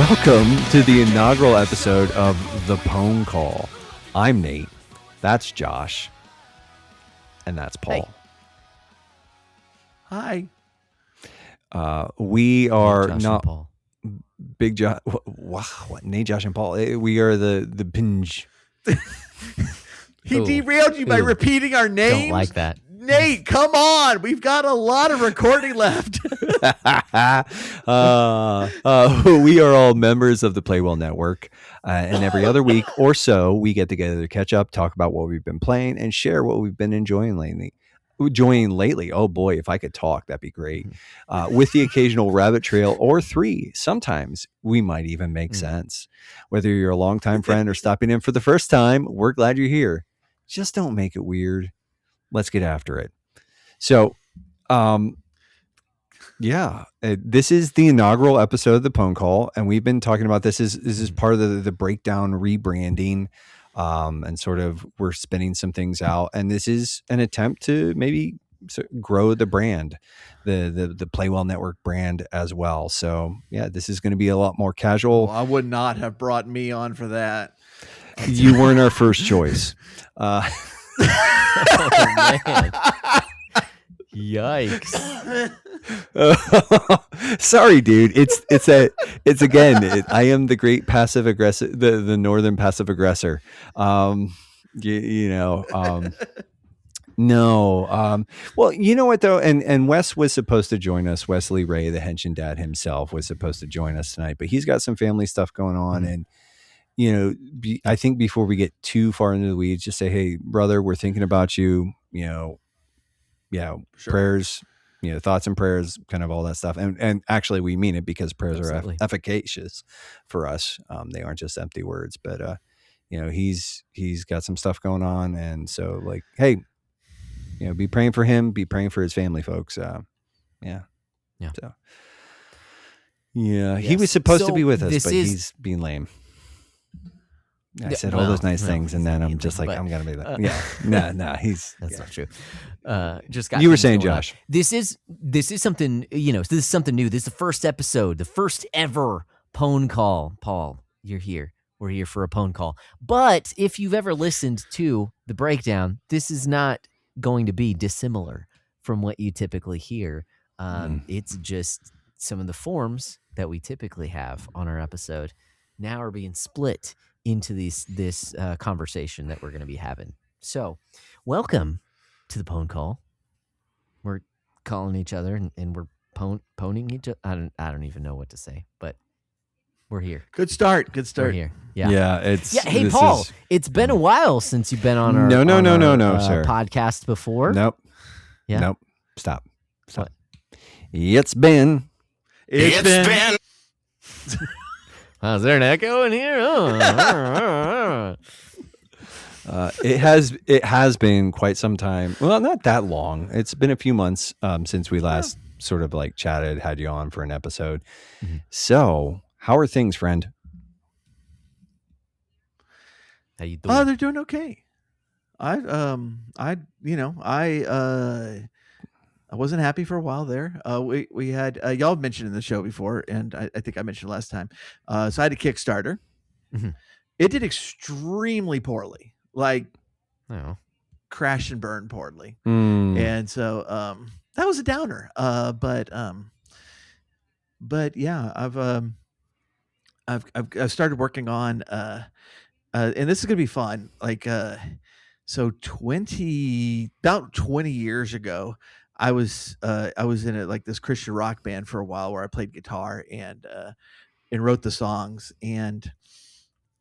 Welcome to the inaugural episode of The PWN Call. I'm Nate. That's Josh. And that's Paul. Hey. Hi. We are Josh not and Paul. Big Josh. Wow, what? Nate, Josh, and Paul. We are the binge. He derailed you by repeating our names. Don't like that. Nate, come on. We've got a lot of recording left. We are all members of the Playwell Network. And every other week or so, we get together to catch up, talk about what we've been playing, and share what we've been enjoying lately. Oh boy, if I could talk, that'd be great. With the occasional rabbit trail or three. Sometimes we might even make sense. Whether you're a longtime friend or stopping in for the first time, we're glad you're here. Just don't make it weird. Let's get after it. So, this is the inaugural episode of the PWN Call, and we've been talking about this. This is part of the breakdown rebranding, and sort of we're spinning some things out, and this is an attempt to maybe grow the brand, the Playwell Network brand as well. So, yeah, this is going to be a lot more casual. Well, I would not have brought me on for that. You weren't our first choice. Oh, man. Yikes. Sorry, dude. I am the great passive aggressor, the northern passive aggressor. No. Well, you know what though? And Wes was supposed to join us. Wesley Ray, the Henshin dad himself, was supposed to join us tonight, but he's got some family stuff going on. And, I think before we get too far into the weeds, just say, hey, brother, we're thinking about you, sure. Prayers, thoughts and prayers, kind of all that stuff. And actually we mean it because prayers are efficacious for us. They aren't just empty words, but, he's got some stuff going on. And so like, hey, be praying for him, be praying for his family, folks. So, he was supposed to be with us, but he's being lame. I said all those nice things, and then I'm just like, I'm gonna be like, that's not true. Just got you were saying, Josh. This is something, this is something new. This is the first episode, the first ever PWN Call. Paul, you're here. We're here for a PWN Call. But if you've ever listened to the breakdown, this is not going to be dissimilar from what you typically hear. It's just some of the forms that we typically have on our episode now are being split into this conversation that we're going to be having. So, welcome to the PWN Call. We're calling each other and we're pwning each other. I don't even know what to say, but we're here. Good start. We're here. Hey, Paul. It's been a while since you've been on our no, sir. podcast before. Nope. Yeah. Nope. Stop. What? It's been. Oh, is there an echo in here? It has been quite some time. Well, not that long. It's been a few months since we last sort of like chatted, had you on for an episode. Mm-hmm. So, how are things, friend? How you doing? Oh, they're doing okay. I wasn't happy for a while there. We had y'all mentioned in the show before, and I think I mentioned last time. So I had a Kickstarter. Mm-hmm. It did extremely poorly, like crash and burn poorly, and so that was a downer. But yeah, I've started working on, and this is gonna be fun. Like so, about 20 years ago. I was in this Christian rock band for a while where I played guitar and wrote the songs. And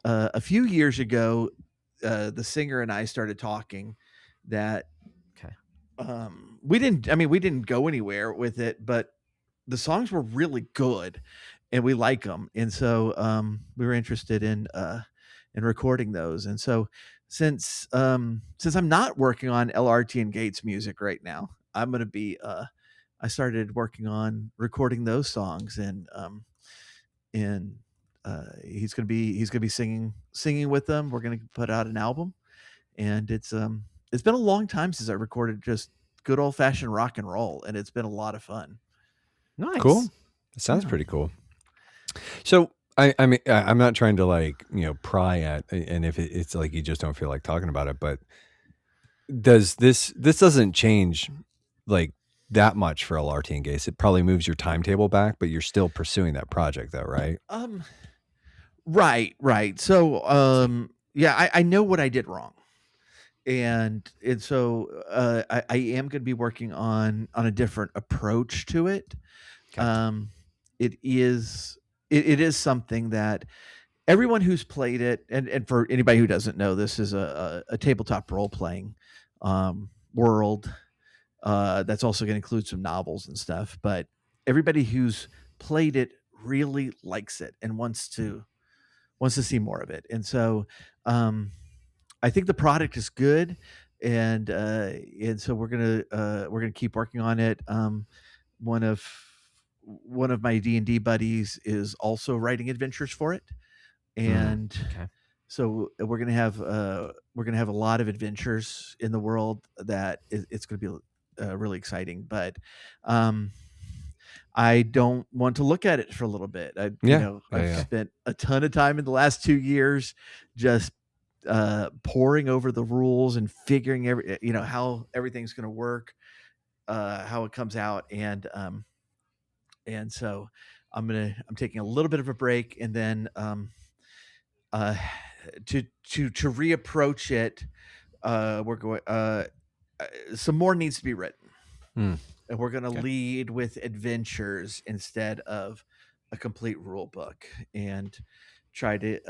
a few years ago, the singer and I started talking that we didn't go anywhere with it, but the songs were really good and we like them. And so we were interested in recording those. And so since I'm not working on LRT and Gates music right now, I'm going to be, I started working on recording those songs and he's going to be singing with them. We're going to put out an album, and it's been a long time since I recorded just good old fashioned rock and roll, and it's been a lot of fun. Nice. Cool. It sounds pretty cool. So I mean, I'm not trying to like, pry at, and if it's like you just don't feel like talking about it, but this doesn't change like that much for LRT and Gase. It probably moves your timetable back, but you're still pursuing that project though, right? Right. So, yeah, I know what I did wrong, and so I am going to be working on a different approach to it. Okay. It is something that everyone who's played it, and for anybody who doesn't know, this is a tabletop role playing world that's also going to include some novels and stuff. But everybody who's played it really likes it and wants to see more of it. And so I think the product is good, and so we're gonna keep working on it. One of my D&D buddies is also writing adventures for it, and Okay. so we're gonna have a lot of adventures in the world that it's gonna be really exciting. But I don't want to look at it for a little bit. I've spent a ton of time in the last 2 years just poring over the rules and figuring how everything's going to work, how it comes out, and so I'm taking a little bit of a break, and then to reapproach it, we're going some more needs to be written. And we're going to lead with adventures instead of a complete rule book, and try to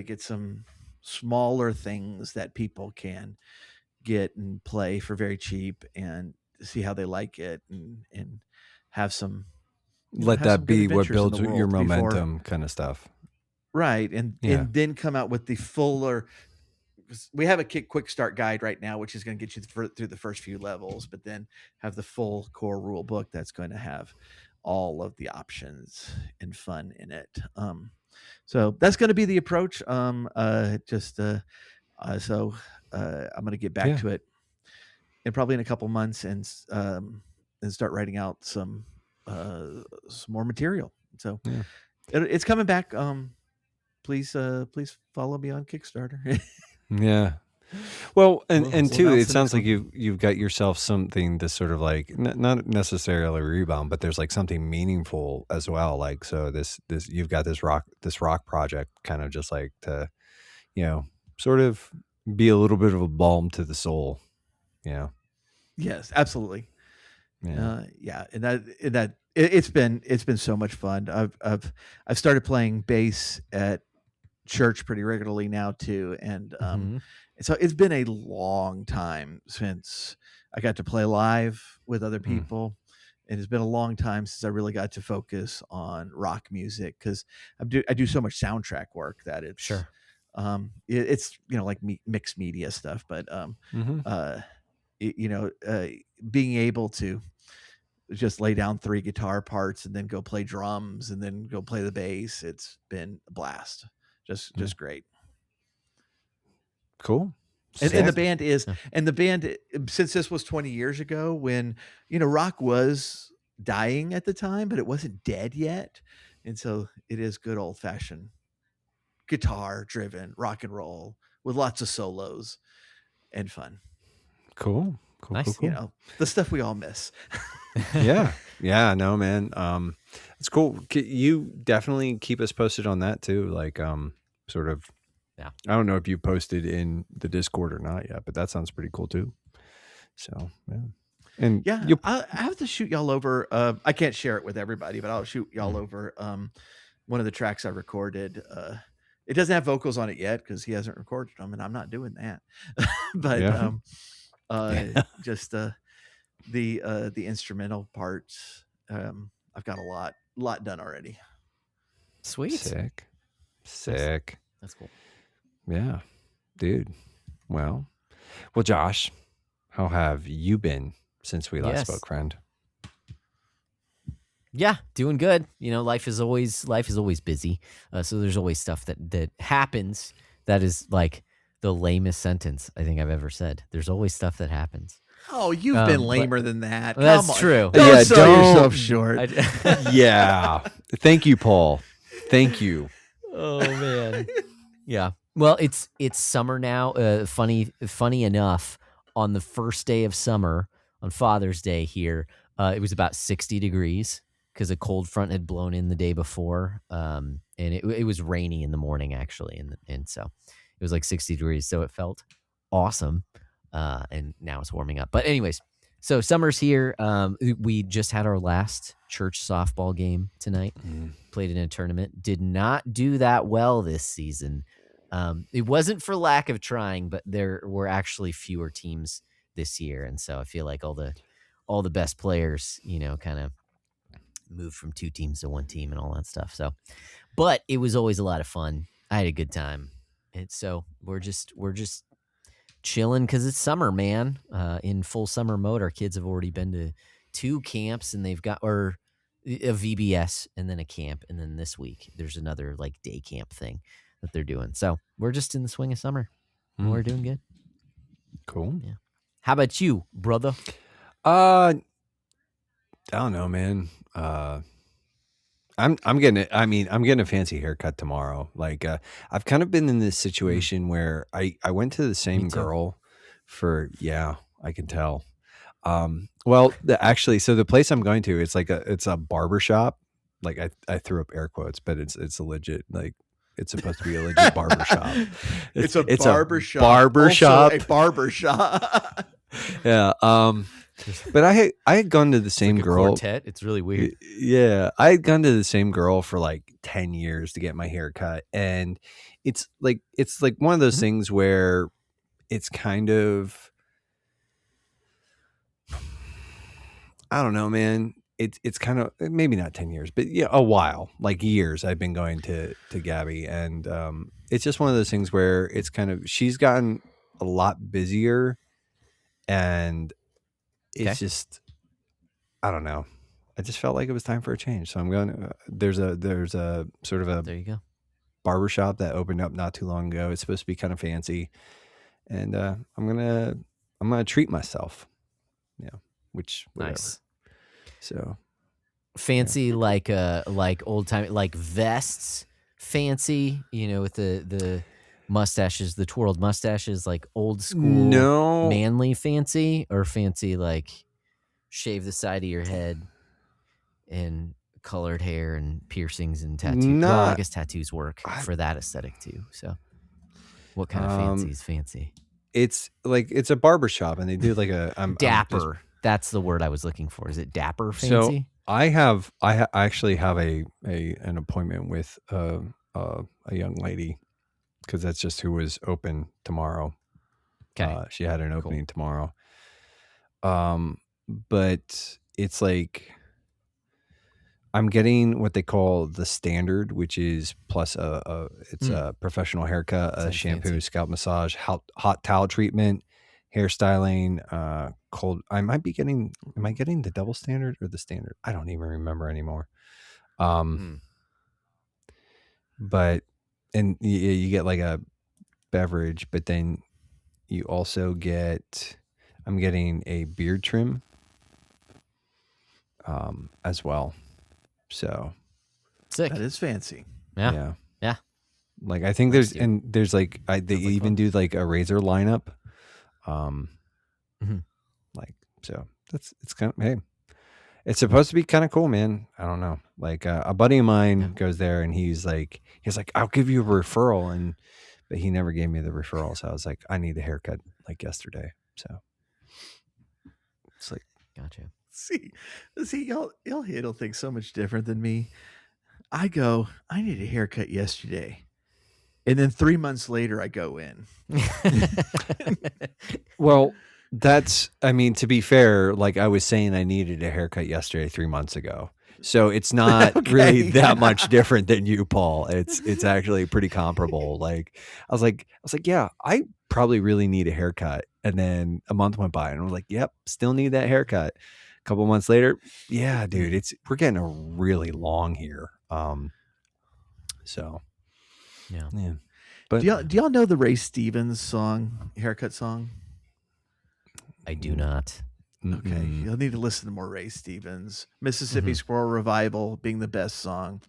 get some smaller things that people can get and play for very cheap and see how they like it, and have some Let have that some good be what adventures in builds the your world before- momentum kind of stuff. right, and then come out with the fuller. We have a quick start guide right now, which is going to get you through the first few levels, but then have the full core rule book that's going to have all of the options and fun in it. So that's going to be the approach. So I'm going to get back to it, and probably in a couple months, and start writing out some more material. So it's coming back. Please follow me on Kickstarter. Yeah. Well, and too, announce it the sounds next like you've got yourself something to sort of like not necessarily rebound, but there's like something meaningful as well. Like, so this you've got this rock project kind of just like to, sort of be a little bit of a balm to the soul. Yes, absolutely. Yeah. And that it's been so much fun. I've started playing bass at church pretty regularly now too, and so it's been a long time since I got to play live with other people. And it's been a long time since I really got to focus on rock music, because I do so much soundtrack work that it's Sure. It's like mixed media stuff, but being able to just lay down 3 guitar parts and then go play drums and then go play the bass, it's been a blast. Just great. Cool. And the band since this was 20 years ago, when rock was dying at the time, but it wasn't dead yet, and so it is good old-fashioned guitar driven rock and roll with lots of solos and fun. Cool. Nice. Cool. The stuff we all miss. Yeah. No, man. It's cool. You definitely keep us posted on that too. Like, sort of, I don't know if you posted in the Discord or not yet, but that sounds pretty cool too. So, and I have to shoot y'all over. I can't share it with everybody, but I'll shoot y'all over one of the tracks I recorded. It doesn't have vocals on it yet because he hasn't recorded them, and I'm not doing that. But just the instrumental parts. I've got a lot done already. Sweet. Sick. That's cool. Yeah, dude. Well, Josh, how have you been since we last spoke, friend? Yeah, doing good. Life is always busy. So there's always stuff that happens that is like the lamest sentence I think I've ever said. There's always stuff that happens. Oh, you've been but- lamer than that. Come That's on. true. Don't Yeah, sell don't- yourself short. Yeah. Thank you, Paul. Thank you. Oh man. Yeah. Well, it's summer now. Funny enough, on the first day of summer, on Father's Day here, it was about 60 degrees because a cold front had blown in the day before, and it was rainy in the morning actually, and so it was like 60 degrees, so it felt awesome. And now it's warming up. But anyways, so summer's here. We just had our last church softball game tonight. Played in a tournament. Did not do that well this season. It wasn't for lack of trying, but there were actually fewer teams this year, and so I feel like all the best players, kind of moved from 2 teams to 1 team and all that stuff. So, but it was always a lot of fun. I had a good time, and so we're just chilling because it's summer, man. In full summer mode. Our kids have already been to 2 camps, and they've got a VBS and then a camp, and then this week there's another like day camp thing that they're doing. So we're just in the swing of summer. And we're doing good. Cool. Yeah. How about you, brother? I don't know, man. I'm getting a fancy haircut tomorrow. Like, I've kind of been in this situation where I went to the same girl for, I can tell. Well, actually, so the place I'm going to, it's a barber shop. Like I threw up air quotes, but it's a legit, like, it's supposed to be a legit barber shop. It's a barber shop. Barber Also shop. a barber shop. Yeah. But I had gone to the same Like a girl. quartet. It's really weird. Yeah, I had gone to the same girl for like 10 years to get my hair cut, and it's like one of those things where it's kind of, I don't know, man. It's kind of, maybe not 10 years, but yeah, a while, like years. I've been going to Gabby, and it's just one of those things where it's kind of, she's gotten a lot busier, and it's just, I don't know. I just felt like it was time for a change. So I'm going. There's a sort of a There you go. barbershop that opened up not too long ago. It's supposed to be kind of fancy, and I'm gonna treat myself. Yeah, which whatever. Nice. So Fancy, like old time, like vests. Fancy, with the mustaches, the twirled mustaches, like old school. No. Manly fancy, or fancy like shave the side of your head and colored hair and piercings and tattoos. Well, I guess tattoos work for that aesthetic too. So, what kind of fancy is fancy? It's like, it's a barbershop, and they do like a dapper. That's the word I was looking for. Is it dapper fancy? So I actually have an appointment with a young lady, because that's just who was open tomorrow. Okay. She had an opening tomorrow. But it's like, I'm getting what they call the standard, which is plus a professional haircut, a shampoo, fancy. scalp massage, hot towel treatment, hairstyling, cold. Am I getting the double standard or the standard? I don't even remember anymore. But, and you get like a beverage, but then you also get, I'm getting a beard trim as well. So Sick. That is fancy. Yeah. Like, I think Nice, there's like, they even do like a razor lineup. Like, so it's kind of, hey, it's supposed to be kind of cool, man. I don't know. Like, a buddy of mine goes there, and he's like, I'll give you a referral. But he never gave me the referral. So I was like, I need a haircut like yesterday. So it's like, Gotcha. See, y'all handle things so much different than me. I need a haircut yesterday. And then 3 months later, I go in. well, to be fair, like I was saying, I needed a haircut yesterday 3 months ago. So it's not really that much different than you, Paul. It's actually pretty comparable. Like, I was like, yeah, I probably really need a haircut. And then a month went by, and I was like, yep, still need that haircut. A couple months later, yeah, dude, we're getting a really long here. So yeah. But Do y'all know the Ray Stevens haircut song? I do not. Okay, you'll need to listen to more Ray Stevens. Mississippi Squirrel Revival being the best song.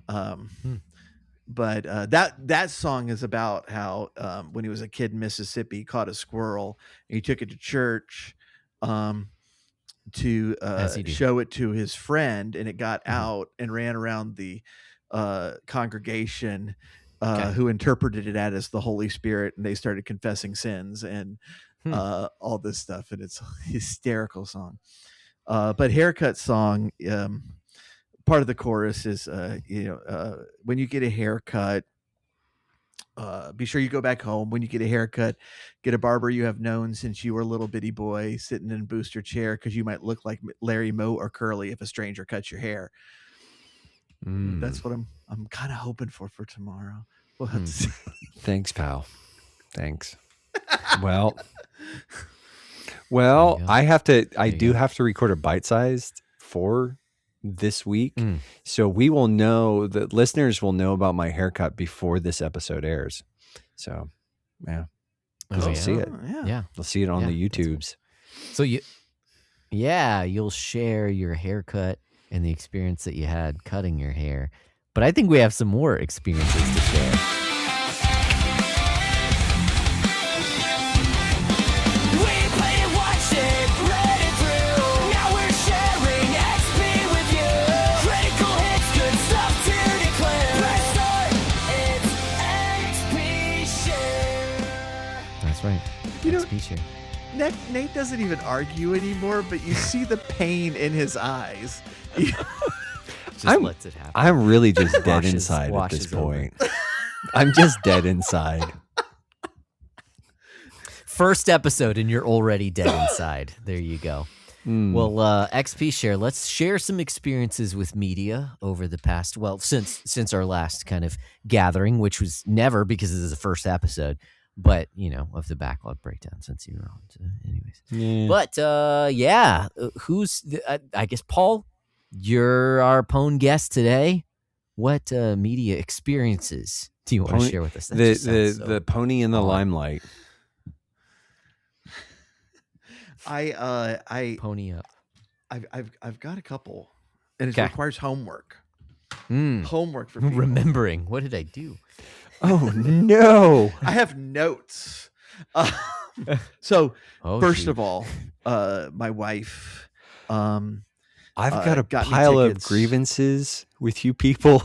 But that song is about how when he was a kid in Mississippi, he caught a squirrel and he took it to church to show it to his friend, and it got out and ran around the congregation who interpreted it as the Holy Spirit, and they started confessing sins and all this stuff, and it's a hysterical song. But Haircut song, part of the chorus is when you get a haircut, be sure you go back home. When you get a haircut, get a barber you have known since you were a little bitty boy sitting in a booster chair, because you might look like Larry Moe or Curly if a stranger cuts your hair. That's what I'm kind of hoping for tomorrow. We'll have to see. Thanks, pal. Thanks. Well, I do have to record a bite-sized for this week. So we will know, that listeners will know about my haircut before this episode airs. So, yeah. They'll see it. Yeah. They'll see it on the YouTubes. So you'll share your haircut and the experience that you had cutting your hair. But I think we have some more experiences to share. Right. XP share. Nate doesn't even argue anymore, but you see the pain in his eyes. Just lets it happen. I'm really just dead inside at this point. I'm just dead inside. First episode and you're already dead inside. There you go. Well, XP share. Let's share some experiences with media over the past, since our last kind of gathering, which was never, because this is the first episode. But, of the Backlog Breakdown, since you were on. So anyways. Yeah. But, who's, I guess, Paul, you're our Pwn guest today. What media experiences do you want to share with us? The pony in the limelight. Pony up. I've got a couple, and it requires homework. Homework for people. Remembering. What did I do? Oh no! I have notes. First of all, my wife. I've got a pile of grievances with you people.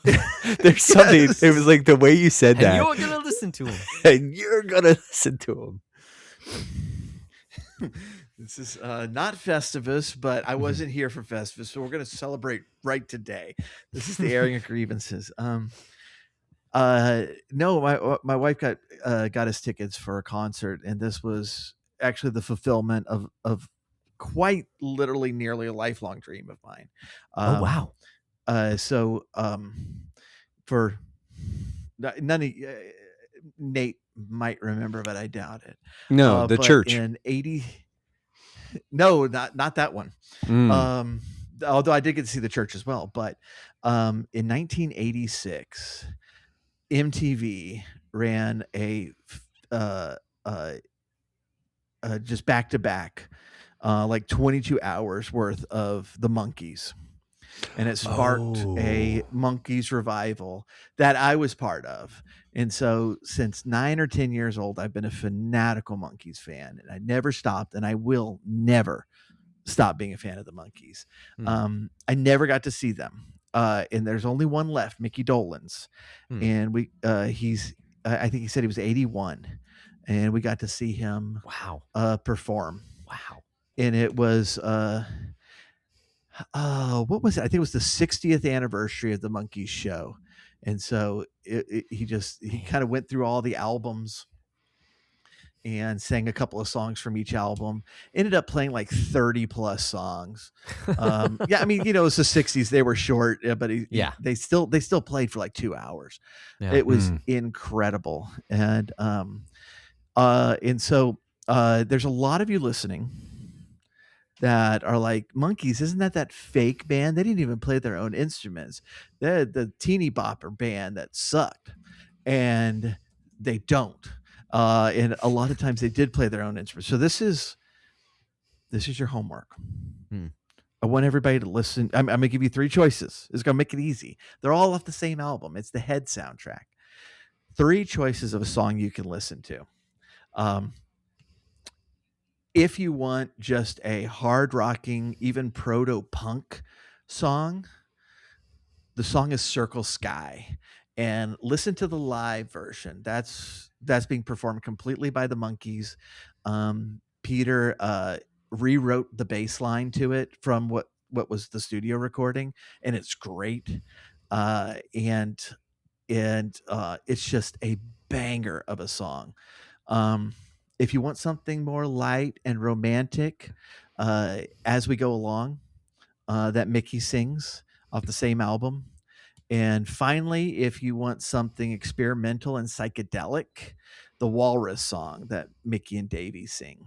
There's something. Yes. It was like the way you said that. And you're gonna listen to him. And you're gonna listen to him. This is not Festivus, but I wasn't here for Festivus, so we're gonna celebrate right today. This is the airing of grievances. No, my wife got us tickets for a concert, and this was actually the fulfillment of quite literally nearly a lifelong dream of mine. Oh wow! For none of Nate might remember, but I doubt it. No, the church in 80. No, not that one. Although I did get to see the church as well, but in 1986. MTV ran a just back to back, like 22 hours worth of the Monkees, and it sparked a Monkees revival that I was part of. And so, since 9 or 10 years old, I've been a fanatical Monkees fan, and I never stopped, and I will never stop being a fan of the Monkees. I never got to see them. And there's only one left, Mickey Dolenz. And I think he said he was 81, and we got to see him perform. Wow. And it was, what was it? I think it was the 60th anniversary of the Monkees show. And so he kind of went through all the albums and sang a couple of songs from each album. Ended up playing like 30 plus songs. I mean, it's the 60s. They were short, but they still played for like 2 hours. Yeah. It was incredible. And so there's a lot of you listening that are like, Monkees, isn't that fake band? They didn't even play their own instruments. They're the teeny bopper band that sucked. And they don't. And a lot of times they did play their own instruments. So this is your homework. I want everybody to listen. I'm going to give you 3 choices. It's going to make it easy. They're all off the same album. It's the Head soundtrack. 3 choices of a song you can listen to. If you want just a hard rocking, even proto punk song, the song is Circle Sky, and listen to the live version. That's being performed completely by the Monkees. Peter rewrote the bass line to it from what was the studio recording, and it's great. And it's just a banger of a song. If you want something more light and romantic, As We Go Along, that Mickey sings off the same album. And finally, if you want something experimental and psychedelic, the Walrus song that Mickey and Davey sing.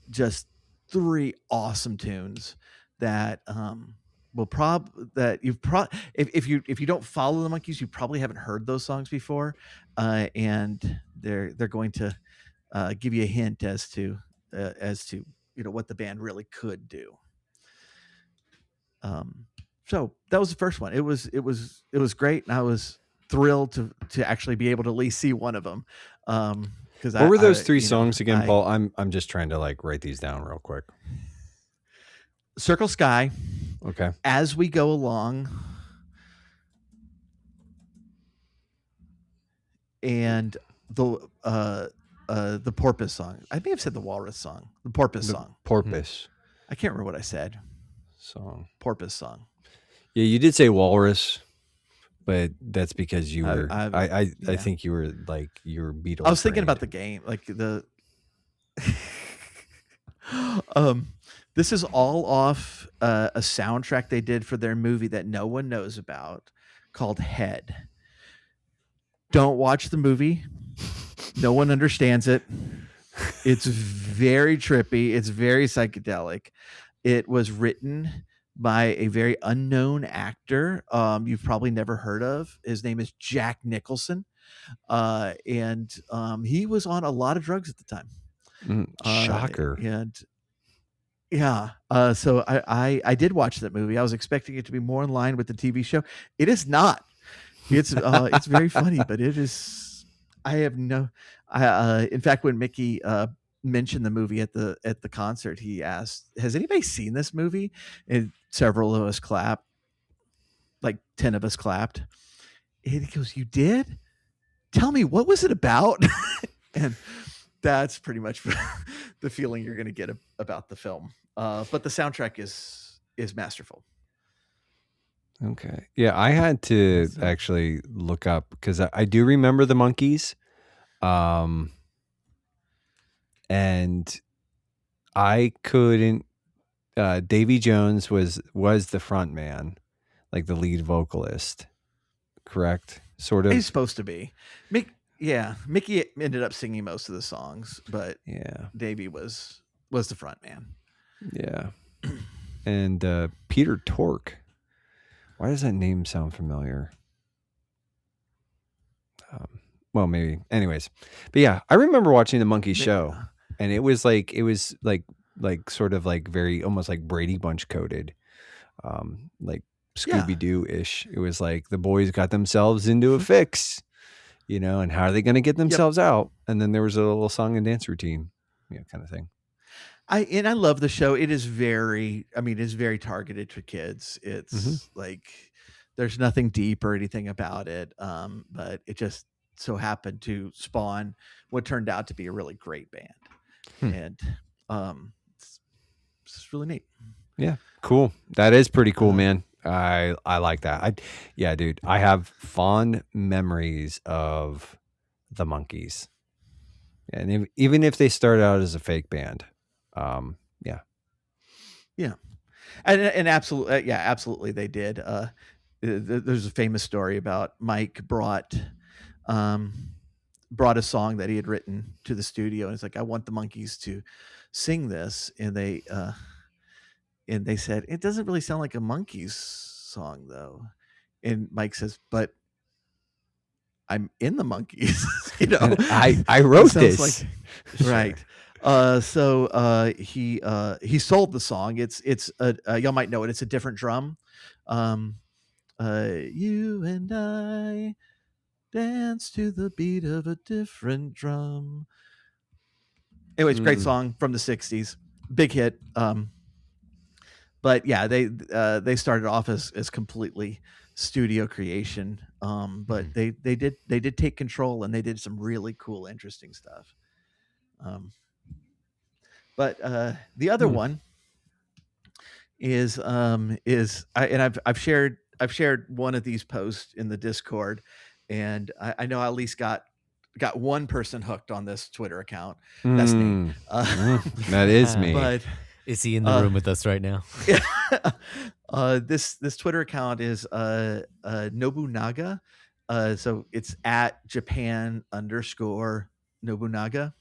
Just 3 awesome tunes that if you don't follow the Monkees, you probably haven't heard those songs before, and they're going to give you a hint as to what the band really could do. So that was the first one. It was great, and I was thrilled to actually be able to at least see one of them. Because what were those 3 songs again, Paul? I'm just trying to write these down real quick. Circle Sky. Okay. As We Go Along. And the Porpoise song. I may have said the Walrus song. The Porpoise song. Porpoise. I can't remember what I said. Song. Porpoise song. Yeah, you did say Walrus, but that's because you were. I think you were your Beatles. I was thinking about the game, this is all off a soundtrack they did for their movie that no one knows about, called Head. Don't watch the movie. No one understands it. It's very trippy. It's very psychedelic. It was written by a very unknown actor you've probably never heard of. His name is Jack Nicholson. And he was on a lot of drugs at the time. Shocker. And yeah. So I did watch that movie. I was expecting it to be more in line with the TV show. It is not. It's very funny, but it is. In fact, when Mickey mentioned the movie at the concert, he asked, "Has anybody seen this movie?" And several of us clapped. 10 of us clapped. And he goes, "You did? Tell me, what was it about?" And that's pretty much the feeling you're going to get about the film. But the soundtrack is masterful. Okay. Yeah, I had to actually look up because I do remember the Monkees. And I couldn't. Davy Jones was the front man, the lead vocalist, correct? Sort of. He's supposed to be. Mickey ended up singing most of the songs, but Davy was the front man. Yeah. And Peter Tork. Why does that name sound familiar? Well, maybe. Anyways, but yeah, I remember watching the Monkees show, and it was sort of very almost like Brady Bunch coded, Scooby Doo ish. It was like the boys got themselves into a fix, and how are they going to get themselves out? And then there was a little song and dance routine, kind of thing. I love the show. It is it's very targeted to kids. It's there's nothing deep or anything about it. But it just so happened to spawn what turned out to be a really great band. And it's really neat. Yeah, cool. That is pretty cool, man. I like that. Dude, I have fond memories of the Monkees. And even if they started out as a fake band. And absolutely they did. There's a famous story about Mike brought a song that he had written to the studio, and it's I want the Monkees to sing this, and they said, "It doesn't really sound like a Monkees song though." And Mike says, "But I'm in the Monkees. You know, And I wrote sounds this. right. So he sold the song. It's y'all might know it. It's a different drum. You and I dance to the beat of a different drum. Anyway, it's a great song from the 60s. Big hit. But yeah, they started off as completely studio creation. But they did take control, and they did some really cool, interesting stuff. But the other one is I've shared one of these posts in the Discord, and I know I at least got one person hooked on this Twitter account. That's me. That is me. But is he in the room with us right now? This Twitter account is Nobunaga. So it's at Japan_Nobunaga.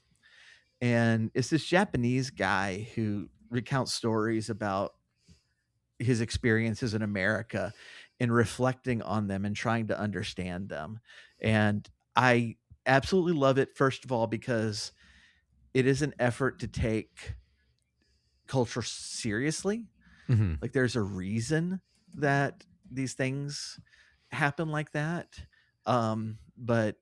And it's this Japanese guy who recounts stories about his experiences in America and reflecting on them and trying to understand them. And I absolutely love it, first of all, because it is an effort to take culture seriously. Like there's a reason that these things happen like that. But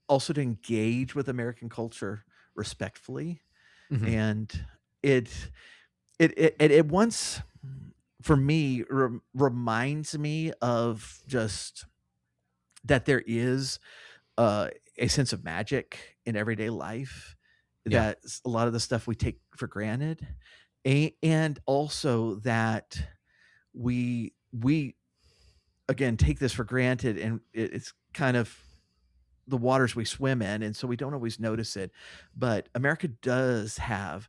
also to engage with American culture respectfully. And it once for me reminds me of just that there is a sense of magic in everyday life, that a lot of the stuff we take for granted, and also that we again take this for granted, and it's kind of the waters we swim in, and so we don't always notice it. But America does have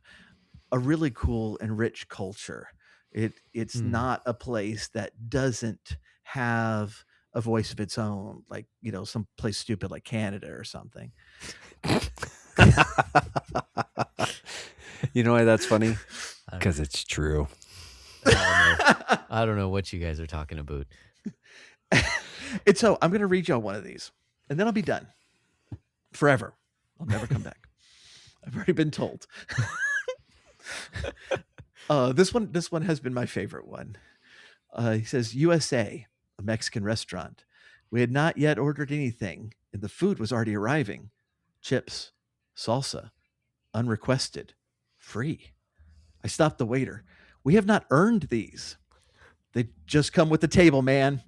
a really cool and rich culture. It's not a place that doesn't have a voice of its own, like, you know, some place stupid like Canada or something. You know why that's funny? Because it's true. I don't know what you guys are talking about. And so I'm going to read y'all one of these, and then I'll be done forever. I'll never come back. I've already been told. This one has been my favorite one. He says, USA, a Mexican restaurant. We had not yet ordered anything, and the food was already arriving. Chips, salsa, unrequested, free. I stopped the waiter. We have not earned these. They just come with the table, man.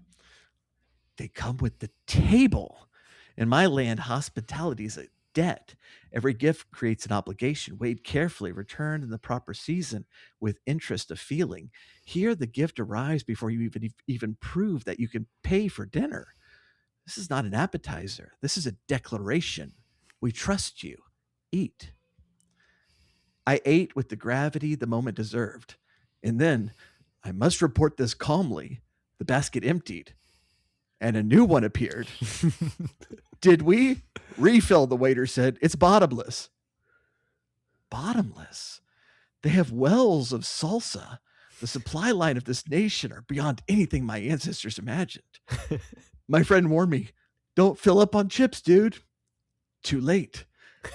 They come with the table. In my land, hospitality is a debt. Every gift creates an obligation, weighed carefully, returned in the proper season with interest of feeling. Here, the gift arrives before you even prove that you can pay for dinner. This is not an appetizer. This is a declaration. We trust you. Eat. I ate with the gravity the moment deserved. And then, I must report this calmly, the basket emptied, and a new one appeared. Did we? Refill, the waiter said. It's bottomless. Bottomless? They have wells of salsa. The supply line of this nation are beyond anything my ancestors imagined. My friend warned me, don't fill up on chips, dude. Too late.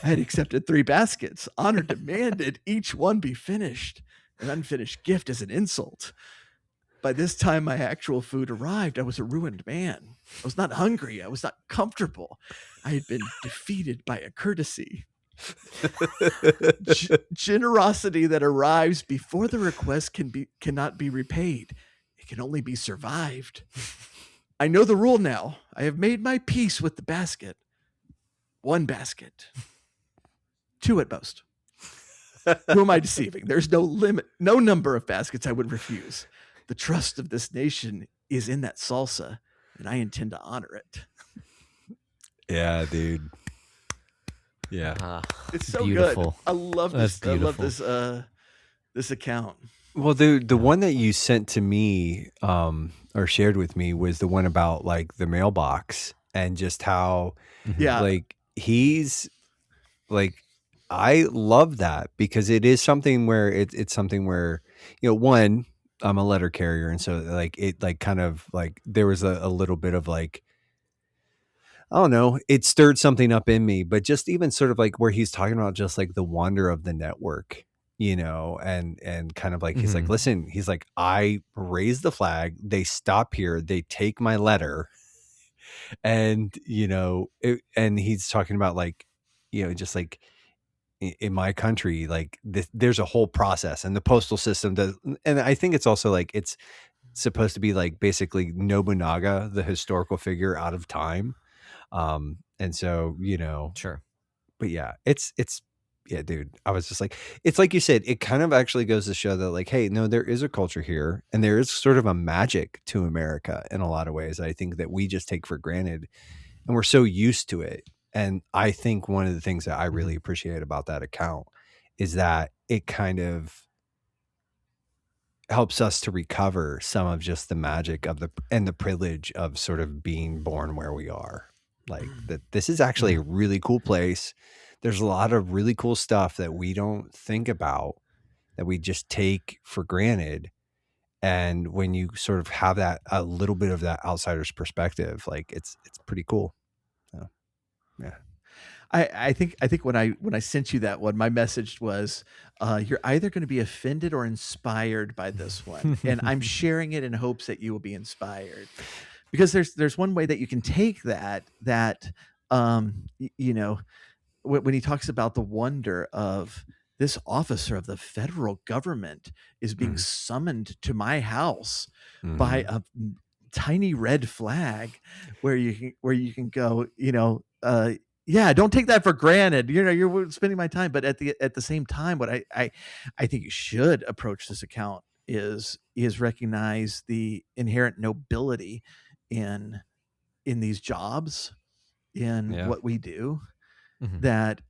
I had accepted 3 baskets. Honor demanded each one be finished. An unfinished gift is an insult. By this time my actual food arrived, I was a ruined man. I was not hungry. I was not comfortable. I had been defeated by a courtesy. Generosity that arrives before the request cannot be repaid. It can only be survived. I know the rule now. I have made my peace with the basket. 1 basket. 2 at most. Who am I deceiving? There's no limit, no number of baskets I would refuse. The trust of this nation is in that salsa, and I intend to honor it. Yeah, dude. Yeah. It's so beautiful. good. I love this. I love this this account. Well, the one that you sent to me or shared with me was the one about like the mailbox and just how like he's like, I love that because it is something where it's something where, you know, one, I'm a letter carrier. And so like, it like kind of like, there was a little bit of like, I don't know, it stirred something up in me, but just even sort of like where he's talking about just like the wonder of the network, and kind of like, he's like, Mhm. listen, he's like, I raise the flag, they stop here, they take my letter, and and he's talking about like, just like in my country, like there's a whole process, and the postal system does, and I think it's also like it's supposed to be like basically Nobunaga, the historical figure out of time. And so, Sure. but yeah, it's yeah, dude. I was just like, it's like you said, it kind of actually goes to show that like, hey, no, there is a culture here, and there is sort of a magic to America in a lot of ways. I think that we just take for granted, and we're so used to it. And I think one of the things that I really Mhm. appreciate about that account is that it kind of helps us to recover some of just the magic of the privilege of sort of being born where we are. Like that this is actually a Mhm. really cool place. There's a lot of really cool stuff that we don't think about, that we just take for granted. And when you sort of have that a little bit of that outsider's perspective, like it's pretty cool. So yeah. I think when I sent you that one, my message was, you're either going to be offended or inspired by this one, and I'm sharing it in hopes that you will be inspired, because there's one way that you can take that when he talks about the wonder of this officer of the federal government is being Mhm. summoned to my house by Mhm. a tiny red flag, where you can go, yeah, don't take that for granted. You're spending my time, but at the same time, what I think you should approach this account is recognize the inherent nobility in these jobs, in Yeah. what we do, Mhm. that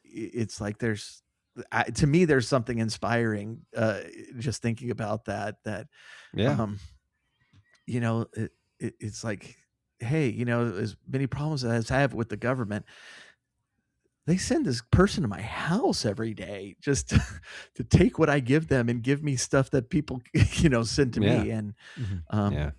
it's like to me there's something inspiring, just thinking about that Yeah. um it's like, hey, as many problems as I have with the government, they send this person to my house every day just to take what I give them and give me stuff that people send to Yeah. me. And Mhm. um Yeah.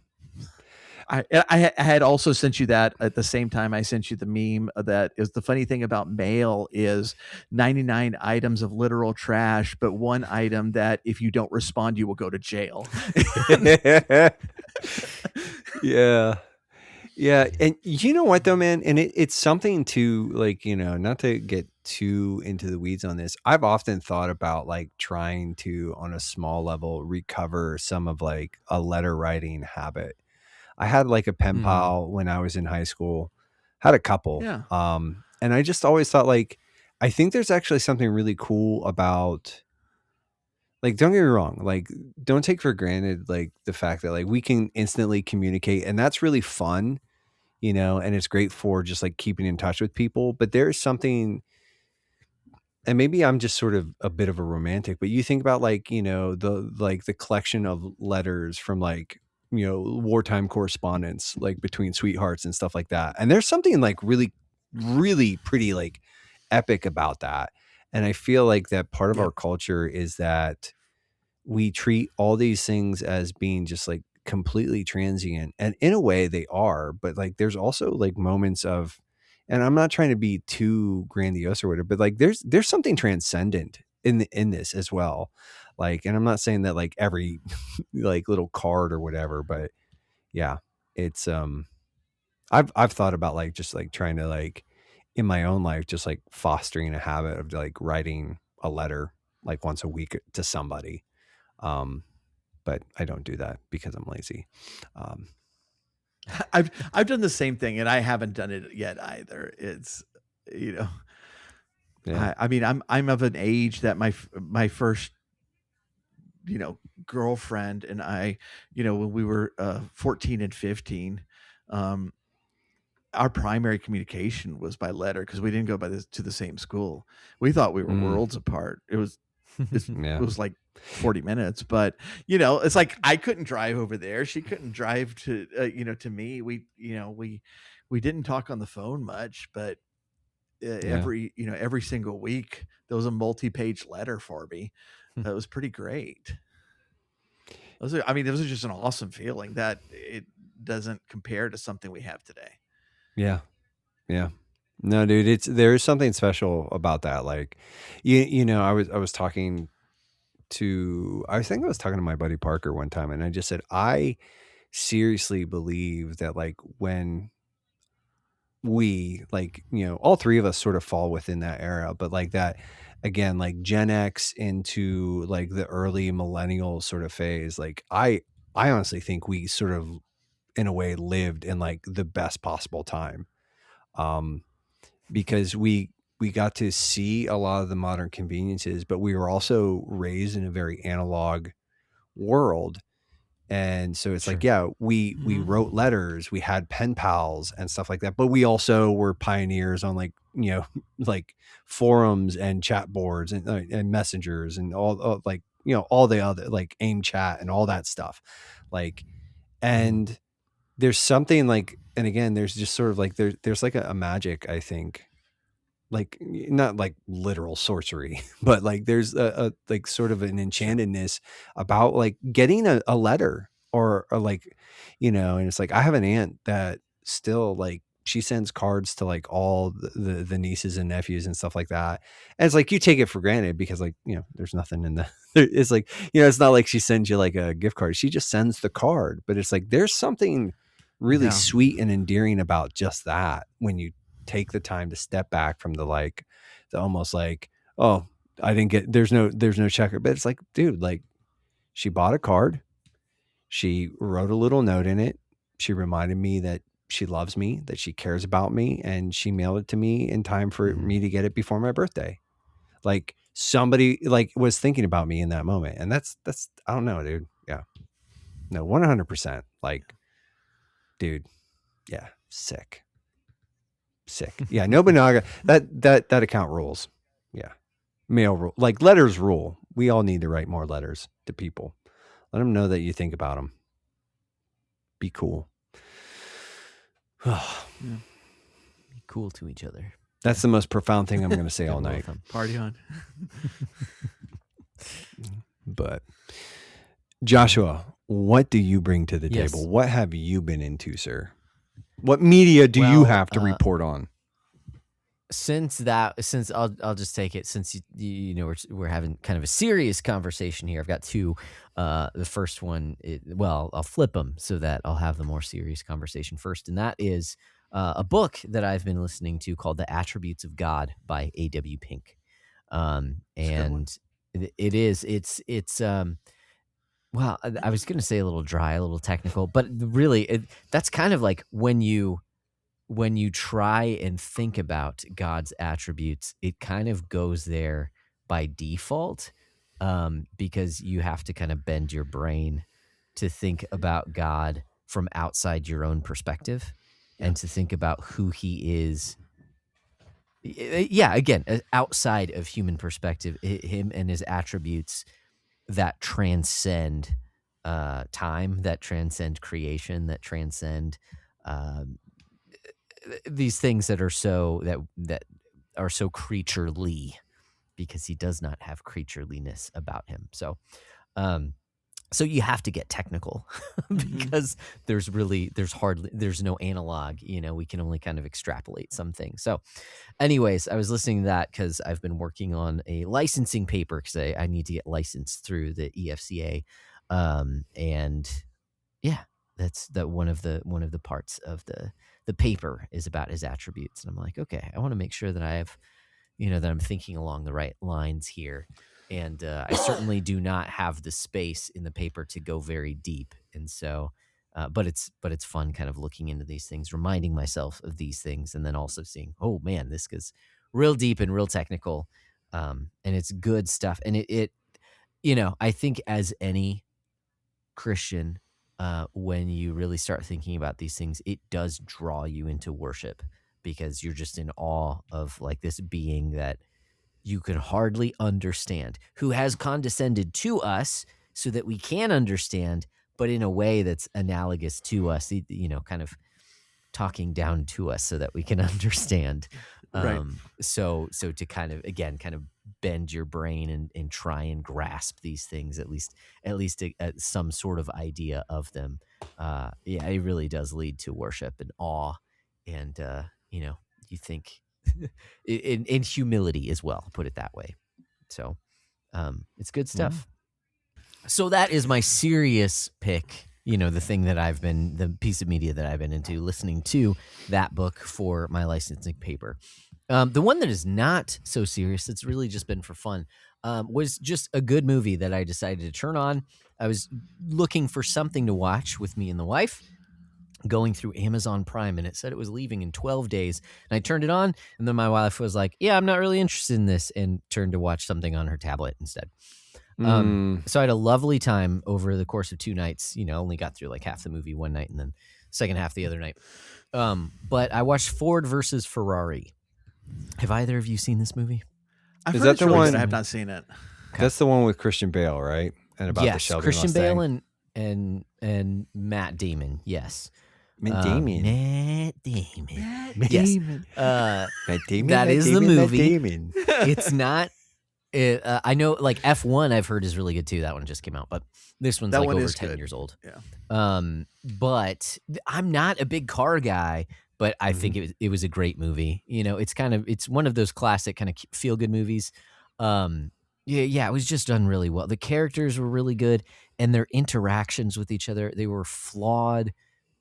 I had also sent you that at the same time I sent you the meme that is the funny thing about mail is 99 items of literal trash, but one item that if you don't respond, you will go to jail. Yeah. Yeah, and you know what though, man? And it's something to like, not to get too into the weeds on this. I've often thought about like trying to, on a small level, recover some of like a letter writing habit. I had like a pen Mhm. pal when I was in high school, had a couple. Yeah. And I just always thought like, I think there's actually something really cool about, like, don't get me wrong, like, don't take for granted like the fact that like we can instantly communicate, and that's really fun, and it's great for just like keeping in touch with people. But there's something, and maybe I'm just sort of a bit of a romantic, but you think about like, the collection of letters from like, wartime correspondence, like between sweethearts and stuff like that. And there's something like really, really pretty like epic about that. And I feel like that part of Yep. our culture is that we treat all these things as being just like completely transient, and in a way they are, but like there's also like moments of, and I'm not trying to be too grandiose or whatever, but like there's something transcendent in this as well. Like, and I'm not saying that like every like little card or whatever, but yeah, it's I've thought about like just like trying to like in my own life just like fostering a habit of like writing a letter like once a week to somebody. um but I don't do that because I'm lazy. Um, I've done the same thing, and I haven't done it yet either. It's you know, yeah. I mean, I'm of an age that my first, girlfriend and I, when we were 14 and 15, um, our primary communication was by letter because we didn't go to the same school. We thought we were Mm, worlds apart. It yeah. was like 40 minutes, but it's like I couldn't drive over there. She couldn't drive to me. We didn't talk on the phone much, but Yeah. every single week there was a multi-page letter for me. That was pretty great. I mean, this was just an awesome feeling that it doesn't compare to something we have today. Yeah. Yeah. No, dude, there is something special about that. Like, you know, I was talking I think I was talking to my buddy Parker one time, and I just said, I seriously believe that, like, when we, like, you know, all three of us sort of fall within that era, but like that, again, like Gen X into like the early millennial sort of phase, like I honestly think we sort of, in a way, lived in like the best possible time. Um, because we got to see a lot of the modern conveniences, but we were also raised in a very analog world. And so it's like, Sure. yeah, we wrote letters, we had pen pals and stuff like that, but we also were pioneers on, like, you know, like forums and chat boards and messengers and all like, you know, all the other, like, AIM chat and all that stuff. Like, and there's something like, and again, there's just sort of like, there's like a magic, I think, like, not like literal sorcery, but like there's a like sort of an enchantedness about like getting a letter, or like, you know. And it's like, I have an aunt that still, like, she sends cards to like all the nieces and nephews and stuff like that. And it's like, you take it for granted because, like, you know, there's nothing in the, it's like, you know, it's not like she sends you like a gift card. She just sends the card. But it's like, there's something really sweet and endearing about just that, when you take the time to step back from the, like, the almost like, oh, I didn't get, there's no checker. But it's like, dude, like, she bought a card, she wrote a little note in it, she reminded me that she loves me, that she cares about me, and she mailed it to me in time for me to get it before my birthday. Like, somebody, like, was thinking about me in that moment. And that's I don't know, dude. Yeah, no, 100%. Like, dude, yeah, sick. Yeah, no Nobunaga. That account rules. Yeah, mail rule. Like, letters rule. We all need to write more letters to people. Let them know that you think about them. Be cool. Be cool to each other. That's the most profound thing I'm going to say all night. Party on. But Joshua, what do you bring to the Yes. table? What have you been into, sir? What media do you have to report on? Since I'll just take it, since you know we're having kind of a serious conversation here. I've got two. The first one, I'll flip them so that I'll have the more serious conversation first, and that is a book that I've been listening to called "The Attributes of God" by A.W. Pink. And it's well, I was going to say a little dry, a little technical, but really that's kind of like when you try and think about God's attributes, it kind of goes there by default, because you have to kind of bend your brain to think about God from outside your own perspective, and to think about who he is. Yeah, again, outside of human perspective, him and his attributes that transcend time, that transcend creation, that transcend these things that are so that are so creaturely, because he does not have creatureliness about him. So you have to get technical because there's no analog, you know, we can only kind of extrapolate some things. So anyways, I was listening to that because I've been working on a licensing paper, because I need to get licensed through the EFCA. And yeah, that's one of the parts of the paper is about his attributes. And I'm like, okay, I want to make sure that I have, you know, that I'm thinking along the right lines here. And I certainly do not have the space in the paper to go very deep. And so, but it's fun kind of looking into these things, reminding myself of these things, and then also seeing, oh man, this goes real deep and real technical. And it's good stuff. And it you know, I think as any Christian, when you really start thinking about these things, it does draw you into worship, because you're just in awe of like this being that you can hardly understand, who has condescended to us so that we can understand, but in a way that's analogous to us, you know, kind of talking down to us so that we can understand. Right. So to kind of bend your brain and try and grasp these things, at least some sort of idea of them. Yeah, it really does lead to worship and awe and you think in humility as well, put it that way. So it's good stuff. So that is my serious pick, the thing that the piece of media that I've been into, listening to that book for my licensing paper. The one that is not so serious, it's really just been for fun, was just a good movie that I decided to turn on. I was looking for something to watch with me and the wife, going through Amazon Prime, and it said it was leaving in 12 days. And I turned it on, and then my wife was like, yeah, I'm not really interested in this, and turned to watch something on her tablet instead. So I had a lovely time over the course of 2 nights. Only got through like half the movie one night and then second half the other night. But I watched Ford versus Ferrari. Have either of you seen this movie? Is that the one? I have not seen it. Okay. That's the one with Christian Bale, right? And about the Shelby Christian Mustang. Bale and Matt Damon. Yes. Matt Damon. Matt Damon. Matt Damon. Matt Damon. That is the movie. Matt Damon. It's not. I know, like F1, I've heard is really good too. That one just came out, but this one's like over 10 years old. Yeah. But I'm not a big car guy, but I think it was a great movie. It's one of those classic kind of feel good movies. It was just done really well. The characters were really good, and their interactions with each other, they were flawed,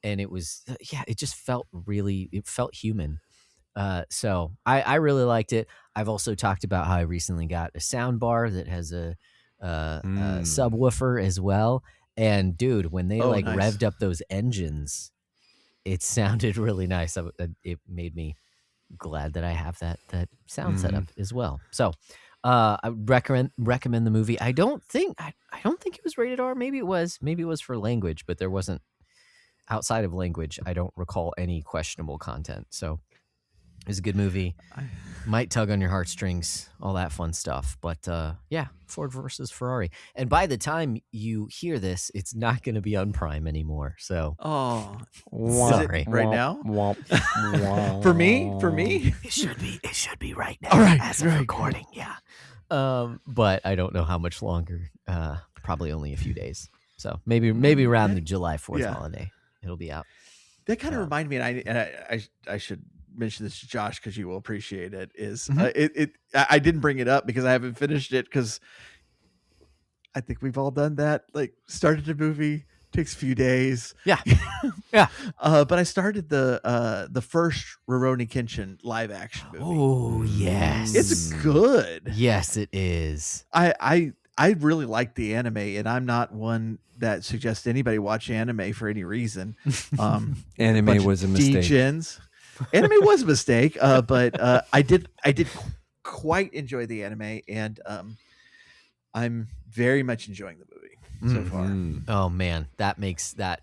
and it just felt human. So I really liked it. I've also talked about how I recently got a sound bar that has a subwoofer as well. And dude, when they nice. Revved up those engines, it sounded really nice. It made me glad that I have that sound setup as well. So I recommend the movie. I don't think it was rated R. Maybe it was for language, but there wasn't, outside of language, I don't recall any questionable content. So it's a good movie. Might tug on your heartstrings, all that fun stuff. But Ford versus Ferrari. And by the time you hear this, it's not going to be on Prime anymore. So, sorry. Right now? For me, it should be right now. All right, as of recording. Yeah. But I don't know how much longer. Probably only a few days. So maybe around the July 4th holiday, it'll be out. That kind of reminded me, and I should mention this to Josh because you will appreciate it. I didn't bring it up because I haven't finished it, because I think we've all done that. Like, started a movie, takes a few days. Yeah. But I started the first Rurouni Kenshin live action movie. Oh yes, it's good. Yes, it is. I really like the anime, and I'm not one that suggests anybody watch anime for any reason. Anime was a mistake. Degens. Anime was a mistake, but I did quite enjoy the anime, and I'm very much enjoying the movie so far. Oh man, that makes that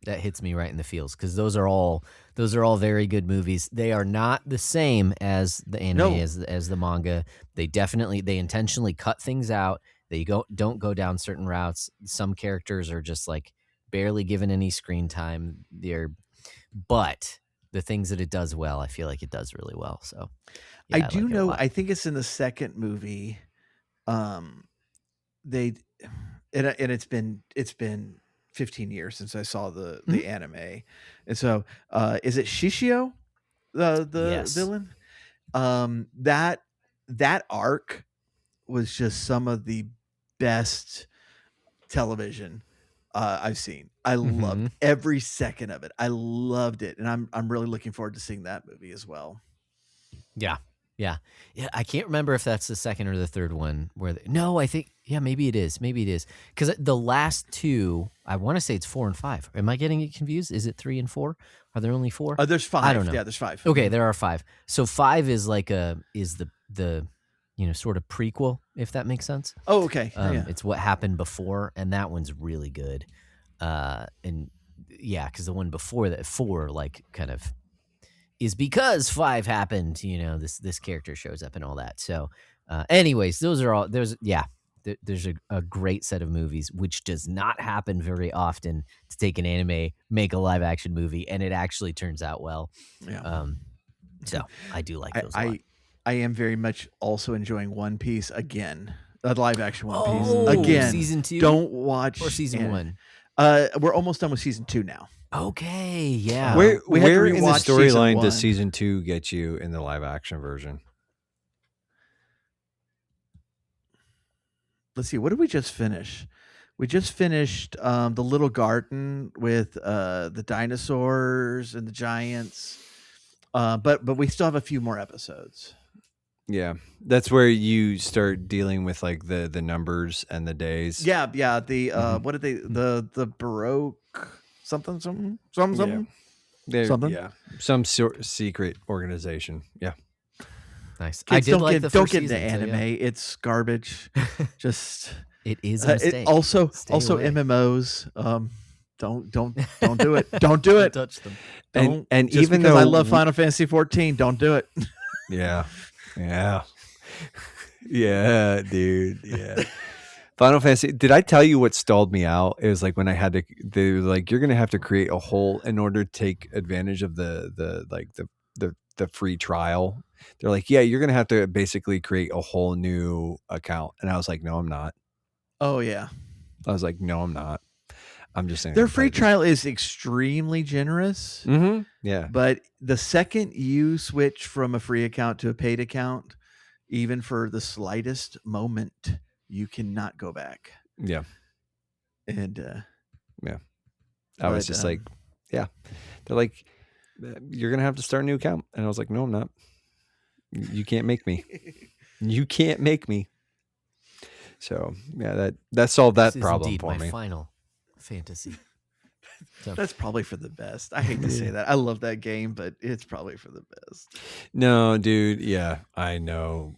hits me right in the feels, because those are all very good movies. They are not the same as the anime, as the manga. They intentionally cut things out. They don't go down certain routes. Some characters are just like barely given any screen time. But the things that it does well, I feel like it does really well. So I do know. I think it's in the second movie. It's been 15 years since I saw the anime, and so is it Shishio, the villain? That arc was just some of the best television I've seen. I loved every second of it. I loved it, and I'm really looking forward to seeing that movie as well. Yeah. I can't remember if that's the second or the third one. I think maybe it is. Because the last two, I want to say it's 4 and 5. Am I getting it confused? Is it 3 and 4? Are there only 4? There's 5. I don't know. Yeah, there's 5. Okay, there are 5. So 5 is like the sort of prequel, if that makes sense. Oh, okay. It's what happened before, and that one's really good. Because the one before that, 4, like, kind of is because 5 happened. This character shows up and all that. So, anyways, there's a great set of movies, which does not happen very often, to take an anime, make a live action movie, and it actually turns out well. Yeah. So I do like those a lot. I am very much also enjoying One Piece again. A live action One Piece again. Season 2. Don't watch or season 1. We're almost done with season 2 now. Okay, yeah. Where we had to where in the rewatch season storyline one. does season 2 get you in the live action version? Let's see, what did we just finish? We just finished the little garden with the dinosaurs and the giants. But we still have a few more episodes. Yeah, that's where you start dealing with like the numbers and the days. Yeah. The Mhm. what did they the Baroque something. Yeah, some sort of secret organization. Yeah, Nice. I Kids did like the don't first get into season, so anime. yeah. It's garbage. Just It is a mistake. it also Stay away. MMOs. Don't do it. Don't do it. Don't touch them. and Just even because though I love Final Fantasy 14, don't do it. yeah, dude, yeah. Final Fantasy. Did I tell you what stalled me out? It was like when I had to. They were like, "You're going to have to create a whole in order to take advantage of the free trial." They're like, "Yeah, you're going to have to basically create a whole new account." And I was like, "No, I'm not." Oh yeah. I was like, "No, I'm not. I'm just saying." Their free trial is extremely generous. Mm-hmm. Yeah. But the second you switch from a free account to a paid account, even for the slightest moment, you cannot go back. Yeah. And Yeah. I was just like, yeah. They're like, "You're going to have to start a new account." And I was like, "No, I'm not. You can't make me. You can't make me." So yeah, that solved that This is problem indeed for my me. Final Fantasy. So, that's probably for the best. I hate to say that. I love that game, but it's probably for the best. No, dude. Yeah, I know.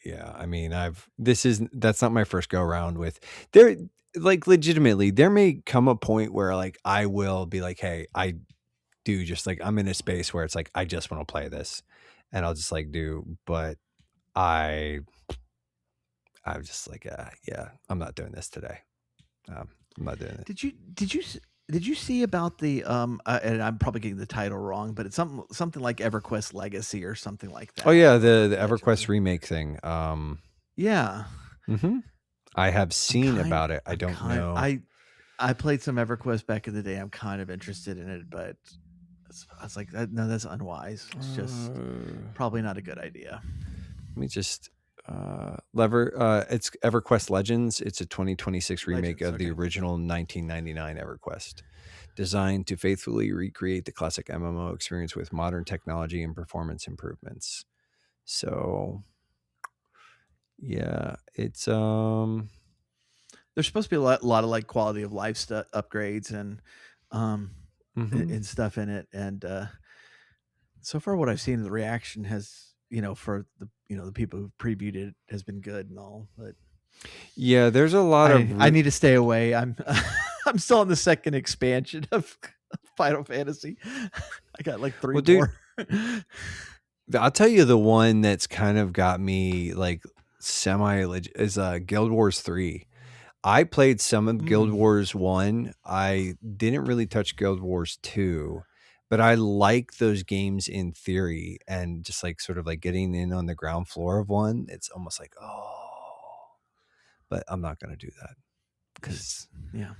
Yeah, I mean, that's not my first go around with there. Like legitimately, there may come a point where like I will be like, hey, I do just like I'm in a space where it's like I just want to play this, and I'll just like do, but I'm just like, yeah, I'm not doing this today. I'm not doing it. Did you see about the and I'm probably getting the title wrong, but it's something like EverQuest Legacy or something like that. Oh yeah, the EverQuest remake thing. Yeah. Mm-hmm. I have seen about it. I don't know. I played some EverQuest back in the day. I'm kind of interested in it, but I was like, no, that's unwise. It's just probably not a good idea. Let me just it's EverQuest Legends. It's a 2026 remake of the original 1999 EverQuest, designed to faithfully recreate the classic MMO experience with modern technology and performance improvements. So yeah, it's there's supposed to be a lot of like quality of life upgrades and and stuff in it, and so far what I've seen, the reaction has, for the the people who've previewed it has been good and all, but yeah, there's a lot of I need to stay away. I'm I'm still on the second expansion of Final Fantasy. I got like 3 more. I'll tell you the one that's kind of got me like semi is Guild Wars 3. I played some of Guild Wars 1. I didn't really touch Guild Wars 2, but I like those games in theory, and just like sort of like getting in on the ground floor of one. It's almost like, but I'm not going to do that because yeah,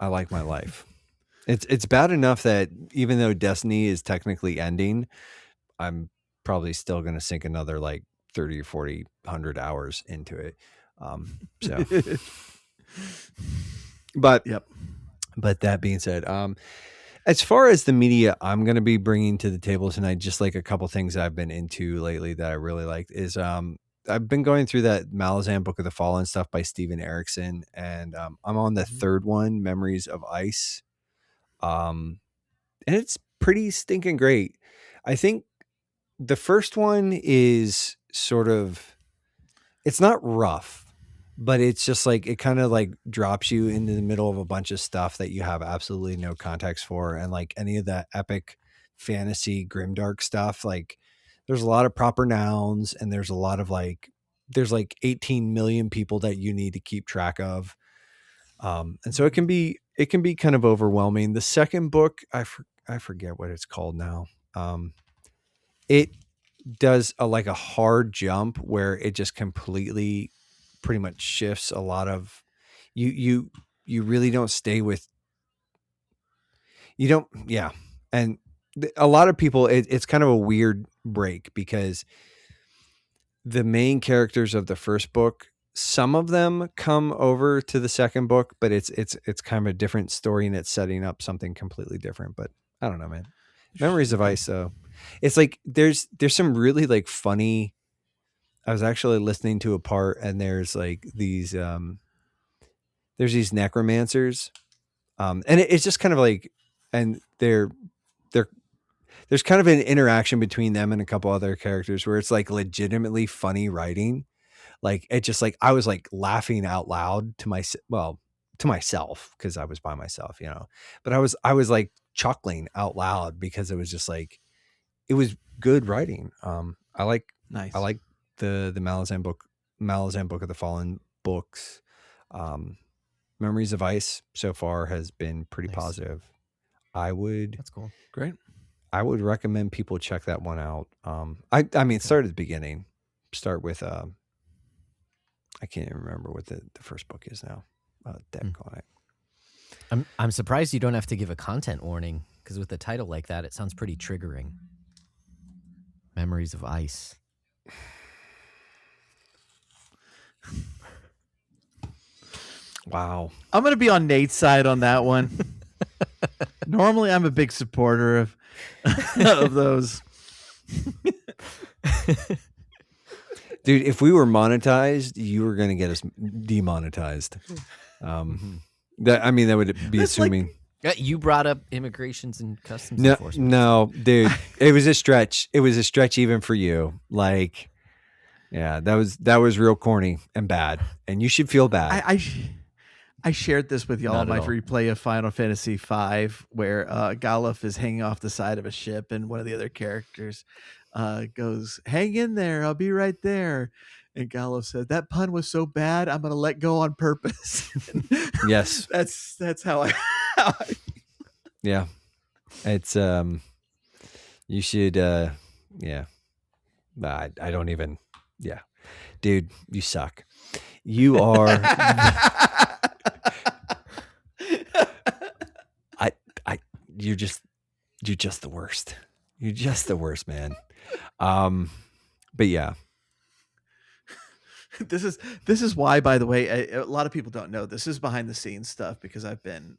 I like my life. It's bad enough that even though Destiny is technically ending, I'm probably still going to sink another like 30 or 40, 100 hours into it. So, but that being said, as far as the media I'm going to be bringing to the table tonight, just like a couple things I've been into lately that I really liked is, I've been going through that Malazan Book of the Fallen stuff by Steven Erikson, and I'm on the third one, Memories of Ice. And it's pretty stinking great. I think the first one is sort of, it's not rough, but it's just like, it kind of like drops you into the middle of a bunch of stuff that you have absolutely no context for. And like any of that epic fantasy grimdark stuff, like there's a lot of proper nouns, and there's a lot of like, there's like 18 million people that you need to keep track of. And so it can be kind of overwhelming. The second book, I forget what it's called now. It does like a hard jump where it just completely pretty much shifts a lot of you really don't stay with You don't, yeah. And a lot of people, it's kind of a weird break because the main characters of the first book, some of them come over to the second book, but it's kind of a different story and it's setting up something completely different. But I don't know, man. Memories of Ice, though. It's like there's some really like funny. I was actually listening to a part and there's like these there's these necromancers. And it's just kind of like, and they're there's kind of an interaction between them and a couple other characters where it's like legitimately funny writing. Like it just like I was like laughing out loud to myself because I was by myself, you know. But I was like chuckling out loud because it was just like it was good writing. I like Nice. I like the Malazan Book of the Fallen books. Memories of Ice so far has been pretty Nice. positive. That's cool. Great. I would recommend people check that one out. I mean, start at the beginning. Start with I can't even remember what the first book is now. Deck on it. I'm surprised you don't have to give a content warning because with a title like that, it sounds pretty triggering. Memories of Ice. Wow. I'm going to be on Nate's side on that one. Normally, I'm a big supporter of those. Dude, if we were monetized, you were going to get us demonetized. That would be That's assuming. You brought up immigrations and customs enforcement. No, dude, it was a stretch. It was a stretch even for you. Like, yeah, that was real corny and bad, and you should feel bad. I shared this with y'all Not on my at all. replay of Final Fantasy V, where Galuf is hanging off the side of a ship, and one of the other characters goes, "Hang in there, I'll be right there." And Galuf said, "That pun was so bad, I'm gonna let go on purpose." Yes, that's how I. yeah, it's you should yeah. I don't even. Yeah, dude, you suck. You are. You're just the worst. You're just the worst, man. But yeah. This is why, by the way, a lot of people don't know this is behind the scenes stuff because I've been,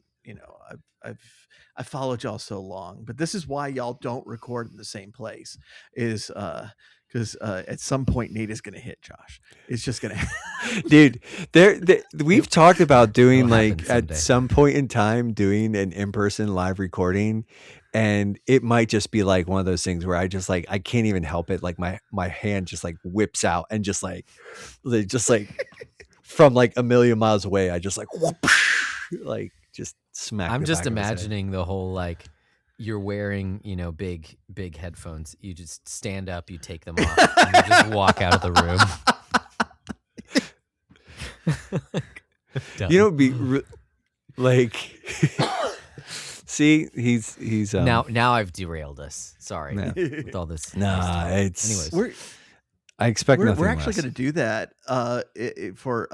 I've followed y'all so long, but this is why y'all don't record in the same place is because at some point Nate is going to hit Josh. It's just going to, dude. We've talked about doing like happen someday. at some point in time doing an in-person live recording, and it might just be like one of those things where I just like I can't even help it. Like my hand just like whips out and just like from like a million miles away, I just like whoopsh, like just smack. I'm the just back of his head. imagining the whole like you're wearing, big headphones. You just stand up, you take them off, and you just walk out of the room. You know, be like. See, he's now I've derailed us. Sorry Yeah. with all this. Nah, it's Anyways, I expect nothing. we're actually less. going to do that for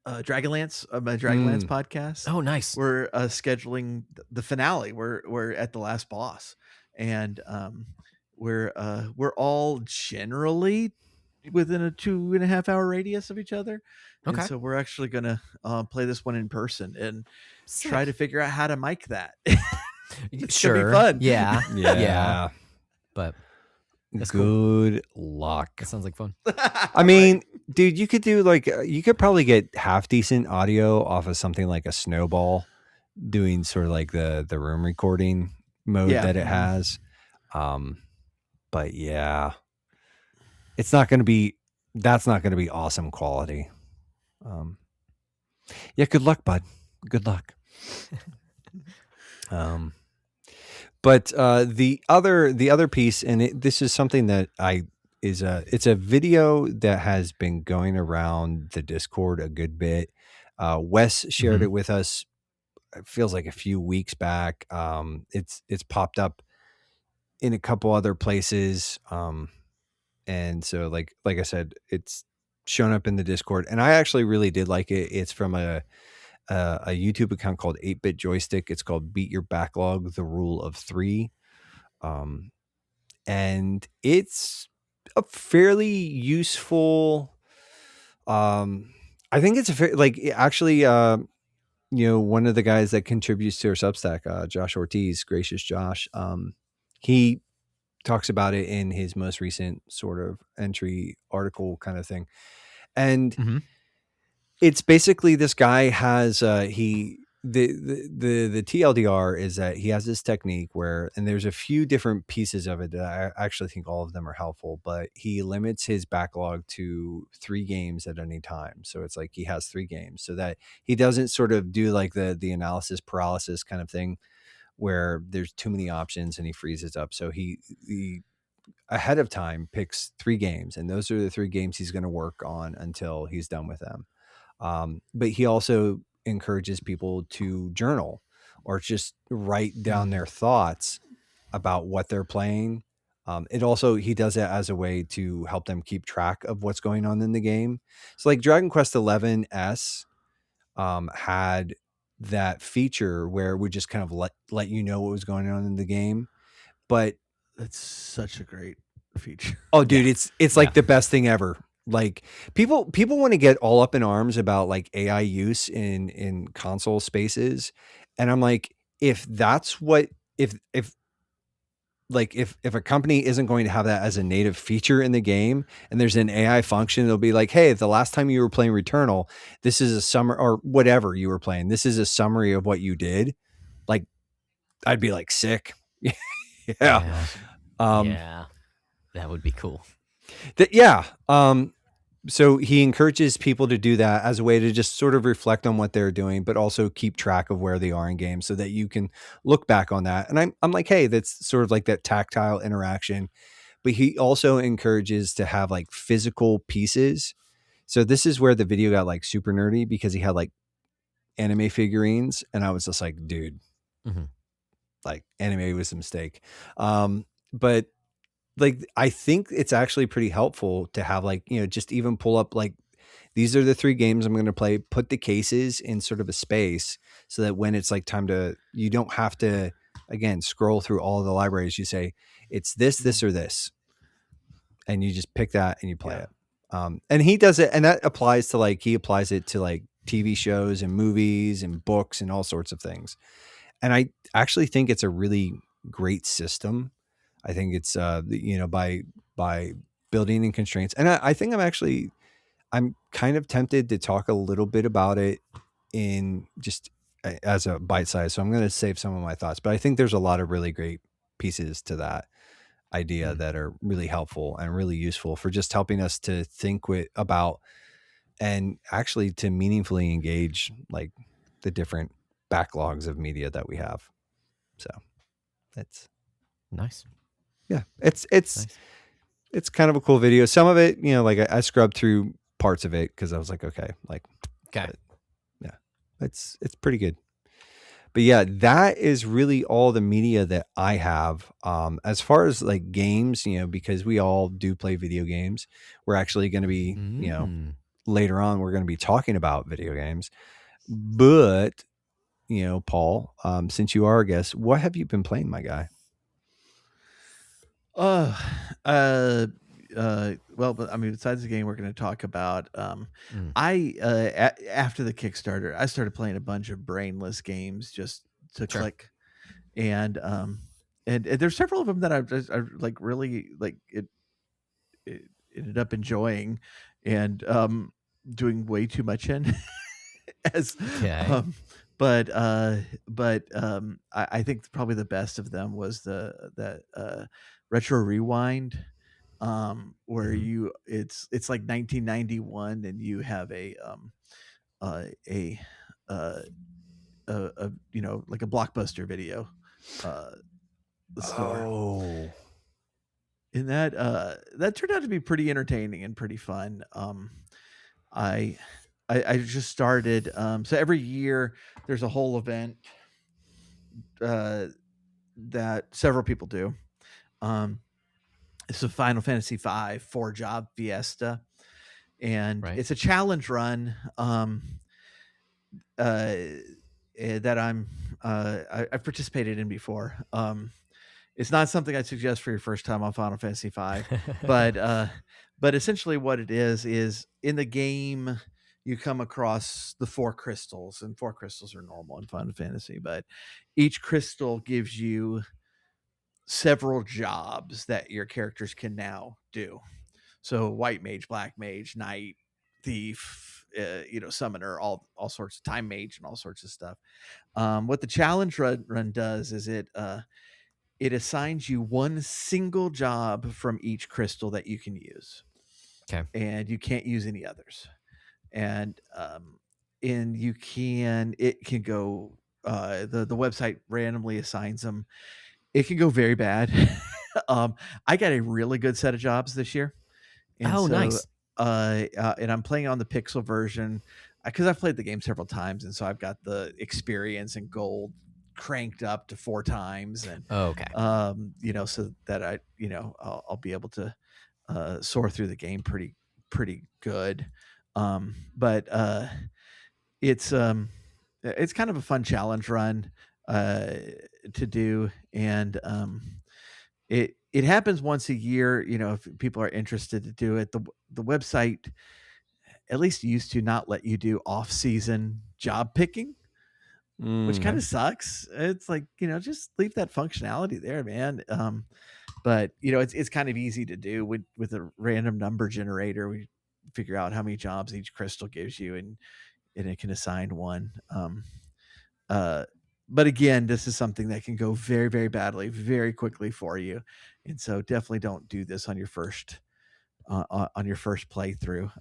Dragonlance, my Dragonlance podcast. oh nice. We're scheduling the finale. We're at the last boss, and we're all generally within a 2.5 hour radius of each other. Okay. And so we're actually gonna play this one in person and Sick. try to figure out how to mic that. It's Sure. gonna be fun. Yeah. Yeah. But that's cool. Good luck. That sounds like fun. I mean, dude, you could do like you could probably get half decent audio off of something like a Snowball, doing sort of like the room recording mode that it has. But yeah, it's not going to be. That's not going to be awesome quality. Yeah, good luck, bud. Good luck. But the other piece, and this is something that it's a video that has been going around the Discord a good bit. Wes shared it with us. It feels like a few weeks back. It's popped up in a couple other places. And so like I said, it's shown up in the Discord, and I actually really did like it. It's from a a YouTube account called 8-Bit Joystick. It's called Beat Your Backlog: The Rule of Three. And it's a fairly useful, I think it's actually, one of the guys that contributes to our Substack, Josh Ortiz, Gracious Josh, he talks about it in his most recent sort of entry article kind of thing. And it's basically this guy has, the TLDR is that he has this technique where, and there's a few different pieces of it that I actually think all of them are helpful, but he limits his backlog to 3 games at any time. So it's like he has 3 games so that he doesn't sort of do like the analysis paralysis kind of thing where there's too many options and he freezes up. So he ahead of time picks 3 games, and those are the 3 games he's going to work on until he's done with them. But he also encourages people to journal or just write down their thoughts about what they're playing. He does it as a way to help them keep track of what's going on in the game. So like Dragon Quest 11S had that feature where it would just kind of let you know what was going on in the game. But that's such a great feature. Oh, dude, it's like the best thing ever. Like people want to get all up in arms about like AI use in console spaces, and I'm like, if that's what if a company isn't going to have that as a native feature in the game, and there's an AI function, it'll be like, hey, the last time you were playing Returnal, this is a summary, or whatever you were playing, this is a summary of what you did. Like, I'd be like, sick. Yeah, that would be cool. So he encourages people to do that as a way to just sort of reflect on what they're doing, but also keep track of where they are in games so that you can look back on that. And I'm like, hey, that's sort of like that tactile interaction. But he also encourages to have like physical pieces. So this is where the video got like super nerdy because he had like anime figurines, and I was just like, dude, like anime was a mistake. But like, I think it's actually pretty helpful to have like, just even pull up like, these are the 3 games I'm going to play, put the cases in sort of a space so that when it's like time to, you don't have to, again, scroll through all of the libraries. You say, it's this, or this. And you just pick that and you play it. And he does it. And that applies to like, he applies it to like TV shows and movies and books and all sorts of things. And I actually think it's a really great system. I think it's, by building in constraints. And I think I'm kind of tempted to talk a little bit about it in just as a bite size. So I'm going to save some of my thoughts, but I think there's a lot of really great pieces to that idea that are really helpful and really useful for just helping us to think about and actually to meaningfully engage like the different backlogs of media that we have. So that's nice. Yeah, it's kind of a cool video. Some of it, like I scrubbed through parts of it because I was like, okay. Yeah, it's pretty good. But yeah, that is really all the media that I have. As far as like games, because we all do play video games, we're actually going to be, later on, we're going to be talking about video games. But, Paul, since you are a guest, what have you been playing, my guy? Well, but I mean, besides the game we're going to talk about, after the Kickstarter, I started playing a bunch of brainless games just to click, and there's several of them that I like really like it ended up enjoying, and doing way too much in as I think probably the best of them was that Retro Rewind, where it's like 1991 and you have a like a Blockbuster video store. And that turned out to be pretty entertaining and pretty fun. I just started, so every year there's a whole event that several people do. It's a Final Fantasy V 4-job fiesta, and it's a challenge run. that I've participated in before. It's not something I'd suggest for your first time on Final Fantasy V, but essentially what it is in the game you come across the 4 crystals, and 4 crystals are normal in Final Fantasy, but each crystal gives you several jobs that your characters can now do. So white mage, black mage, knight, thief, summoner, all sorts of time mage and all sorts of stuff. What the challenge run does is it assigns you one single job from each crystal that you can use. Okay. And you can't use any others. And it can go, the website randomly assigns them. It can go very bad. I got a really good set of jobs this year. And nice. And I'm playing on the Pixel version because I've played the game several times, and so I've got the experience and gold cranked up to 4 times, and okay. So that I'll be able to soar through the game pretty good. But it's kind of a fun challenge run to do, and it happens once a year. If people are interested to do it, the website at least used to not let you do off-season job picking, which kind of sucks. It's like, just leave that functionality there, man. But it's kind of easy to do with a random number generator. We figure out how many jobs each crystal gives you, and it can assign one. But again, this is something that can go very, very badly, very quickly for you, and so definitely don't do this on your first playthrough.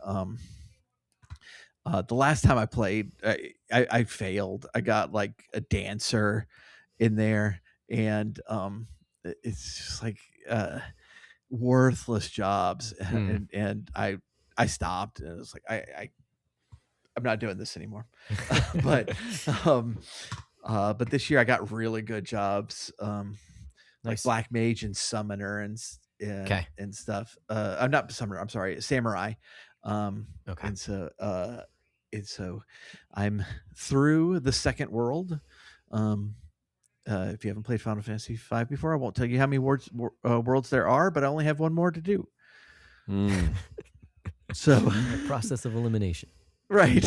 The last time I played, I failed. I got like a dancer in there, and it's just like worthless jobs, and I stopped, and it was like I'm not doing this anymore. But this year I got really good jobs, Nice. like black mage and summoner and stuff. I'm not summoner. I'm sorry, samurai. Okay. And so I'm through the second world. If you haven't played Final Fantasy V before, I won't tell you how many worlds there are, but I only have one more to do. So the process of elimination. Right.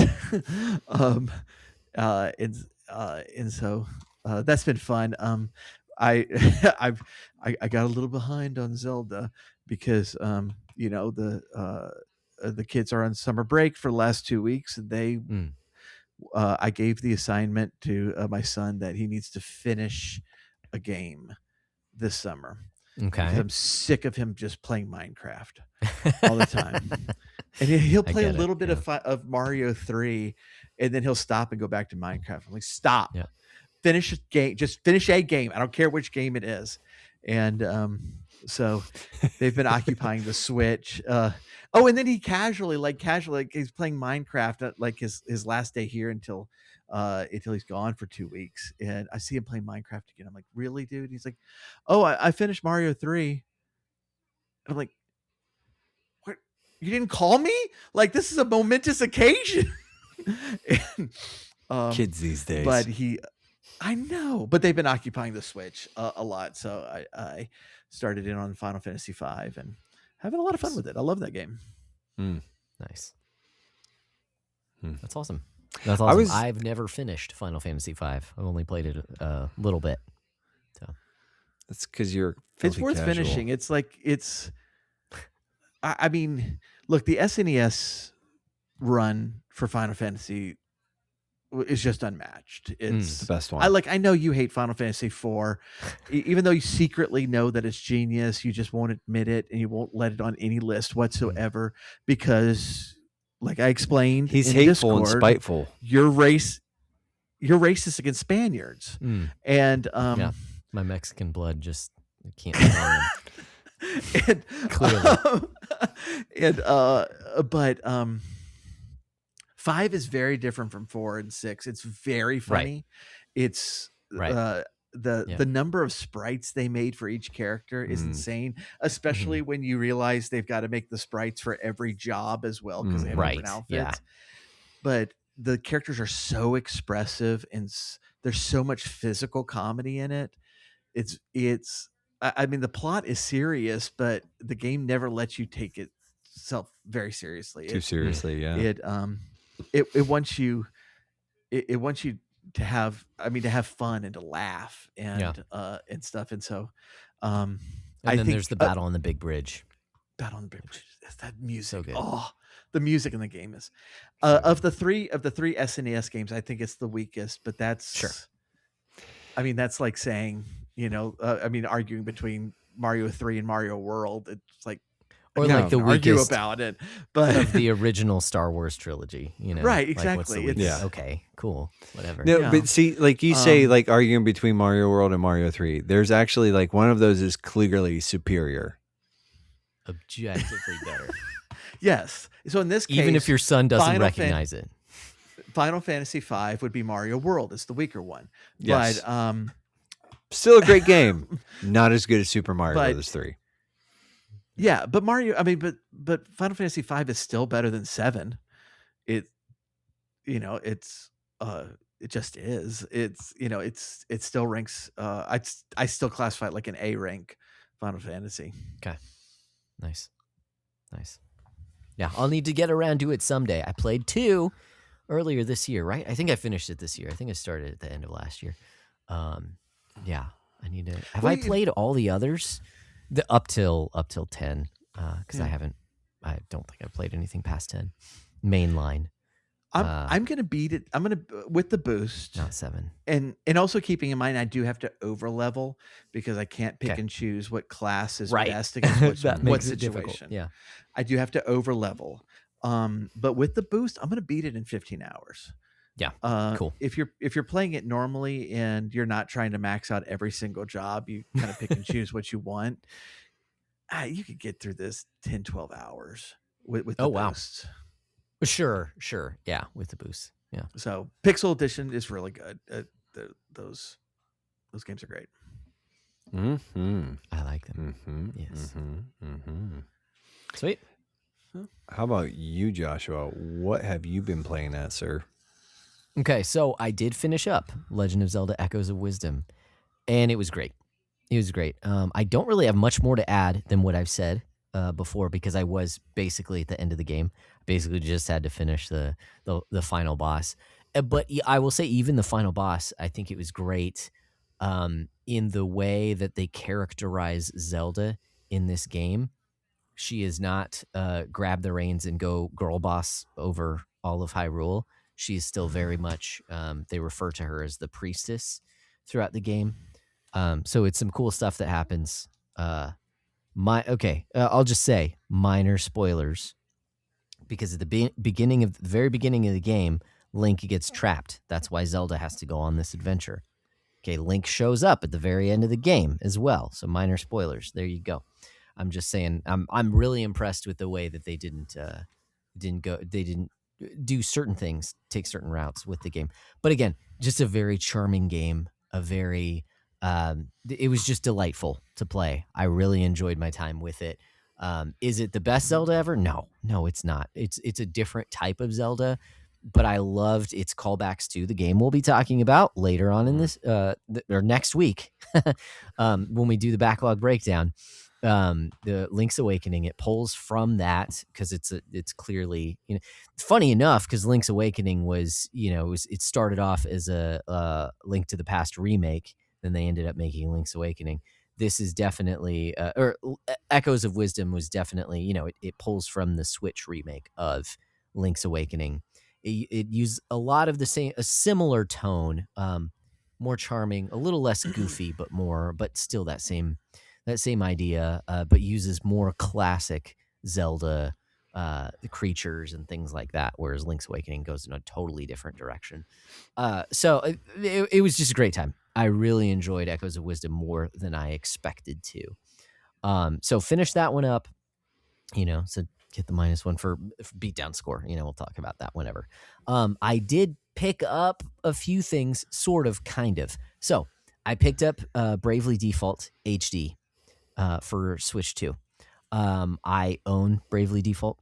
And so that's been fun. I got a little behind on Zelda because the kids are on summer break for the last 2 weeks, and I gave the assignment to my son that he needs to finish a game this summer. Okay. Because I'm sick of him just playing Minecraft all the time. And he'll play a little bit of Mario 3, and then he'll stop and go back to Minecraft. I'm like, stop. Yeah. Finish a game. Just finish a game. I don't care which game it is. And so they've been occupying the Switch. And then he casually, he's playing Minecraft at like his last day here until he's gone for 2 weeks. And I see him playing Minecraft again. I'm like, really, dude? He's like, oh, I finished Mario 3. And I'm like, what? You didn't call me? Like, this is a momentous occasion. And, kids these days. But I know, but they've been occupying the Switch a lot. So I started in on Final Fantasy V and having a lot of fun with it. I love that game. Nice. That's awesome. That's awesome. I've never finished Final Fantasy V. I've only played it a little bit. So that's because you're. It's worth finishing. It's like I mean, look, the SNES run for Final Fantasy is just unmatched. It's the best one. I know you hate Final Fantasy IV, even though you secretly know that it's genius. You just won't admit it, and you won't let it on any list whatsoever because, like I explained, he's in hateful Discord, and spiteful. You're racist against Spaniards, and my Mexican blood just can't. And clearly, but 5 is very different from 4 and 6. It's very funny. Right. It's the number of sprites they made for each character is insane, especially when you realize they've got to make the sprites for every job as well because they have different outfits. Yeah. But the characters are so expressive and there's so much physical comedy in it. It's I mean, the plot is serious, but the game never lets you take itself very seriously. Too seriously, yeah. It wants you it wants you to have fun and to laugh and stuff. And so And I then think there's the battle on the big bridge. Battle on the Big Bridge. That music. So good. Oh, the music in the game is So of the three SNES games, I think it's the weakest, but that's Sure. I mean, that's like saying, arguing between Mario 3 and Mario World. It's like, Or I like the can argue weakest about it, but of the original Star Wars trilogy, Right, Like, what's the exactly. weakest? Yeah. Okay, cool, whatever. No, Yeah. but see, like you say, like arguing between Mario World and Mario 3, there's actually like one of those is clearly superior. Objectively better. yes. So in this case, Even if your son doesn't Final recognize it. Final Fantasy V would be Mario World. It's the weaker one. Yes. But Still a great game. Not as good as Super Mario But- Brothers 3. yeah, but Mario, but Final Fantasy V is still better than 7. It just is. It still ranks. I still classify it like an A rank Final Fantasy. Nice. Yeah, I'll need to get around to it someday. I played 2 earlier this year, right? I think I finished it this year. I think I started at the end of last year. Yeah, I need to. Have I played all the others? Up till 10, because I don't think I've played anything past 10. Mainline. I'm gonna beat it. I'm gonna with the boost, Not 7. and also keeping in mind I do have to over level because I can't pick Okay. and choose what class is Right. best against That what makes it situation. difficult. Yeah. I do have to over level. But with the boost, I'm gonna beat it in 15 hours. Yeah, cool. If you're playing it normally and you're not trying to max out every single job, you kind of pick and choose what you want. You could get through this 10, 12 hours with the boost. Sure. Yeah, with the boost. Yeah. So Pixel Edition is really good. Those games are great. Mm-hmm. I like them. Mm-hmm. Yes. Mm-hmm. Mm-hmm. Sweet. How about you, Joshua? What have you been playing at, sir? Okay, so I did finish up Legend of Zelda Echoes of Wisdom, and it was great. I don't really have much more to add than what I've said before because I was basically at the end of the game. Basically just had to finish the final boss. But I will say even the final boss, I think it was great in the way that they characterize Zelda in this game. She is not grab the reins and go girl boss over all of Hyrule. She's still very much, they refer to her as the priestess throughout the game. So it's some cool stuff that happens. I'll just say minor spoilers because at the very beginning of the game, Link gets trapped. That's why Zelda has to go on this adventure. Okay, Link shows up at the very end of the game as well. So minor spoilers. There you go. I'm just saying I'm really impressed with the way that they didn't do certain things, take certain routes with the game. But again, just a very charming game, it was just delightful to play. I really enjoyed my time with it. Is it the best Zelda ever? No, it's not. It's a different type of Zelda, but I loved its callbacks to the game we'll be talking about later on in this, or next week, when we do the backlog breakdown. The Link's Awakening, it pulls from that because it's clearly, funny enough, because Link's Awakening was, it started off as a Link to the Past remake. Then they ended up making Link's Awakening. This is definitely, or Echoes of Wisdom was definitely, it pulls from the Switch remake of Link's Awakening. It used a lot of a similar tone, more charming, a little less goofy, but still that same idea, but uses more classic Zelda creatures and things like that, whereas Link's Awakening goes in a totally different direction. So it was just a great time. I really enjoyed Echoes of Wisdom more than I expected to. So finish that one up, so get the -1 for beatdown score. We'll talk about that whenever. I did pick up a few things, sort of, kind of. So I picked up Bravely Default HD for Switch 2. I own Bravely Default.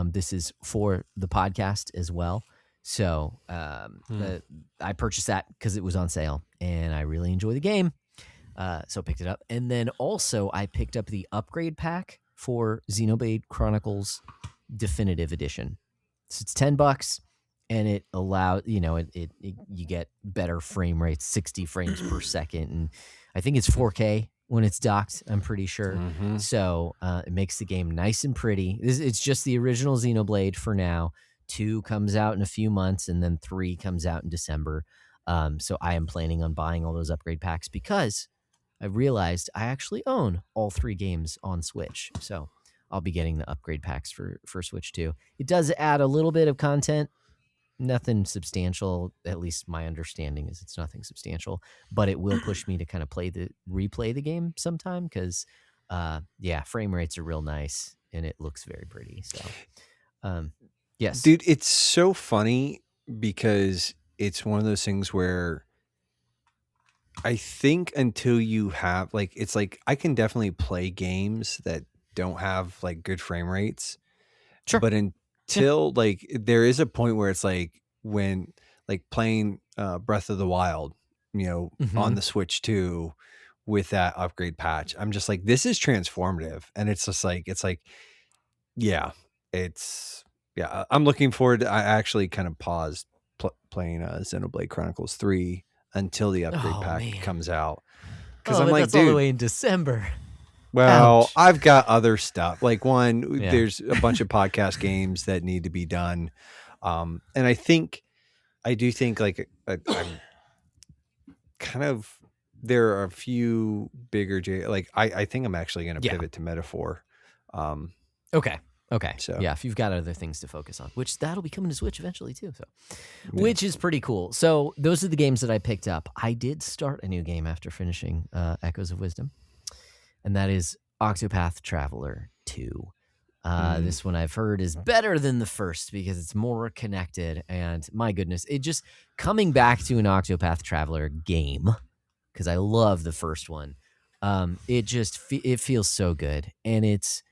This is for the podcast as well. So I purchased that because it was on sale, and I really enjoy the game. So picked it up. And then also I picked up the upgrade pack for Xenoblade Chronicles Definitive Edition. So it's $10, and it allows, you get better frame rates, 60 frames per second. And I think it's 4K when it's docked, I'm pretty sure. Mm-hmm. So it makes the game nice and pretty. It's just the original Xenoblade for now. 2 comes out in a few months, and then 3 comes out in December. So I am planning on buying all those upgrade packs because I realized I actually own all 3 games on Switch. So I'll be getting the upgrade packs for Switch too. It does add a little bit of content, nothing substantial. At least my understanding is it's nothing substantial, but it will push me to kind of replay the game sometime because, frame rates are real nice and it looks very pretty. So, yes, dude, it's so funny because it's one of those things where I think until you have like, it's like I can definitely play games that don't have like good frame rates, sure. but until like there is a point where it's like when like playing Breath of the Wild, on the Switch 2 with that upgrade patch, I'm just like, this is transformative, and it's just like I'm looking forward to, I actually kind of paused playing Xenoblade Chronicles 3 until the upgrade pack comes out, because I'm like, that's dude, all the way in December. well, Ouch. I've got other stuff. Like there's a bunch of podcast games that need to be done. And I do think like I'm kind of, there are a few bigger, I think I'm actually going to pivot to Metaphor. Okay. So yeah, if you've got other things to focus on, which that'll be coming to Switch eventually too. So, which is pretty cool. So those are the games that I picked up. I did start a new game after finishing Echoes of Wisdom, and that is Octopath Traveler 2. This one I've heard is better than the first because it's more connected. And my goodness, it just coming back to an Octopath Traveler game, because I love the first one. It feels so good. And it's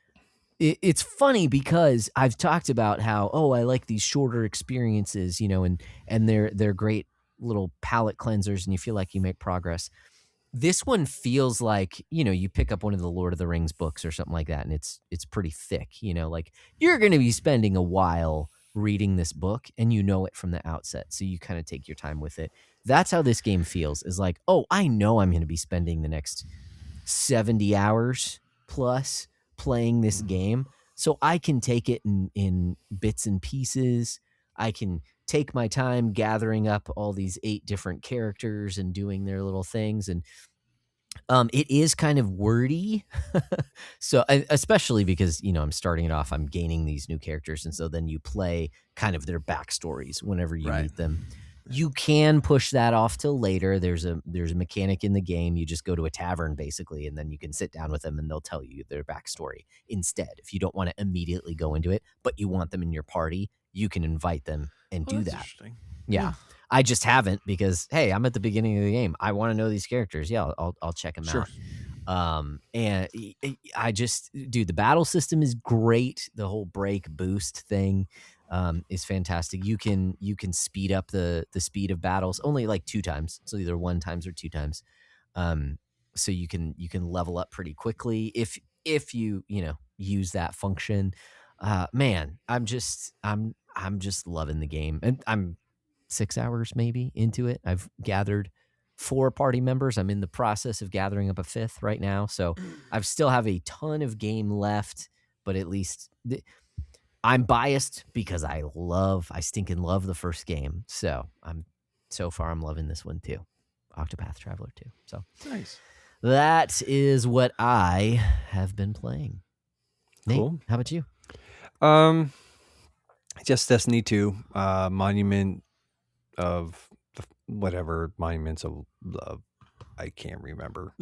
funny because I've talked about how, I like these shorter experiences, and they're great little palate cleansers and you feel like you make progress. This one feels like, you pick up one of the Lord of the Rings books or something like that, and it's pretty thick, like you're going to be spending a while reading this book, and it from the outset. So you kind of take your time with it. That's how this game feels, is like, I know I'm going to be spending the next 70 hours plus playing this game. So I can take it in bits and pieces. I can take my time gathering up all these 8 different characters and doing their little things. And it is kind of wordy. So especially because, I'm starting it off, I'm gaining these new characters. And so then you play kind of their backstories whenever you meet them. You can push that off till later. There's a mechanic in the game. You just go to a tavern basically, and then you can sit down with them and they'll tell you their backstory instead. If you don't want to immediately go into it, but you want them in your party, you can invite them and do that. Interesting. Yeah. I just haven't because, hey, I'm at the beginning of the game. I want to know these characters. Yeah, I'll check them out. And I just, dude, the battle system is great. The whole break boost thing is fantastic. You can speed up the speed of battles only like 2 times. So either 1 times or 2 times. So you can level up pretty quickly if you use that function. Man, I'm just loving the game, and I'm 6 hours maybe into it. I've gathered 4 party members. I'm in the process of gathering up a 5th right now. So I still have a ton of game left, but at least I'm biased because I stinking love the first game. So I'm loving this one too. Octopath Traveler 2. So nice. That is what I have been playing. Nate, cool. How about you? Just Destiny 2, Monument of whatever, Monuments of Love. I can't remember.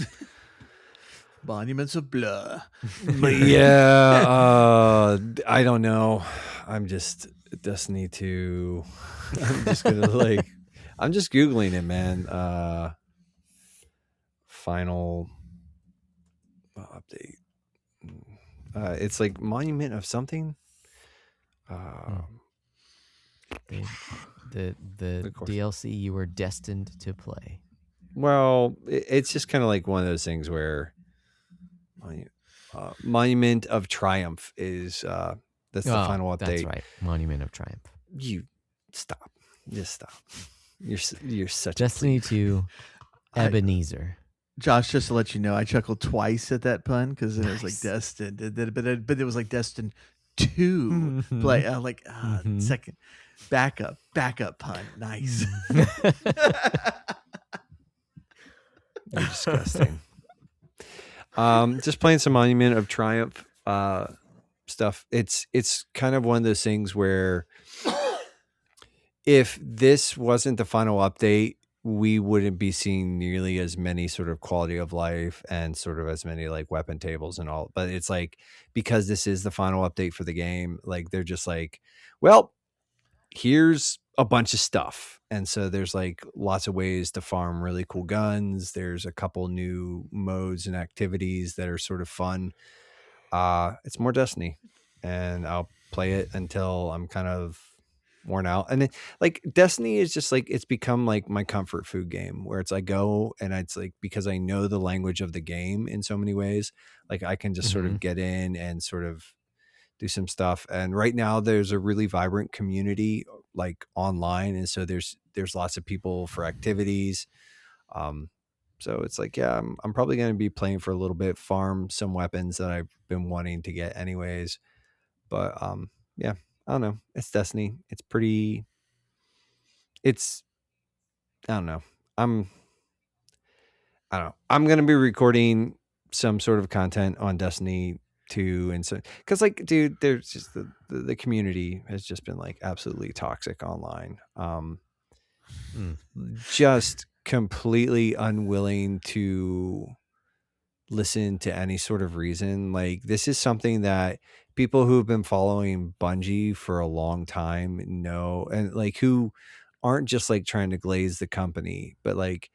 Monuments of Blood. But yeah, I don't know. I'm just Destiny 2. I'm just gonna I'm just Googling it, man. Final update. It's like Monument of something. The Of course. DLC you were destined to play. Well, it's just kind of like one of those things where Monument of Triumph is that's the final update. That's right, Monument of Triumph. You stop. Just stop. You're such Destiny a plebe. 2, Ebenezer. Josh, just to let you know, I chuckled twice at that pun because it was like Nice. destined, but it was like destined to play. Second backup pun. Nice. You're disgusting. Just playing some Monument of Triumph stuff. It's kind of one of those things where if this wasn't the final update, we wouldn't be seeing nearly as many sort of quality of life and sort of as many like weapon tables and all. But it's like, because this is the final update for the game, like they're just like, well, here's a bunch of stuff. And so there's like lots of ways to farm really cool guns. There's a couple new modes and activities that are sort of fun. It's more Destiny, and I'll play it until I'm kind of worn out. And then, like, Destiny is just like, it's become like my comfort food game, where it's I go and it's like, because I know the language of the game in so many ways, like I can just sort of get in and sort of do some stuff. And right now there's a really vibrant community like online, and so there's lots of people for activities. So it's like, yeah, I'm probably going to be playing for a little bit, farm some weapons that I've been wanting to get anyways. But yeah, I don't know. It's Destiny. It's pretty. It's. I don't know. I don't know. I'm gonna be recording some sort of content on Destiny 2, and so because like, dude, there's just the community has just been like absolutely toxic online. Just completely unwilling to listen to any sort of reason. Like, this is something that people who have been following Bungie for a long time know, and like who aren't just like trying to glaze the company, but like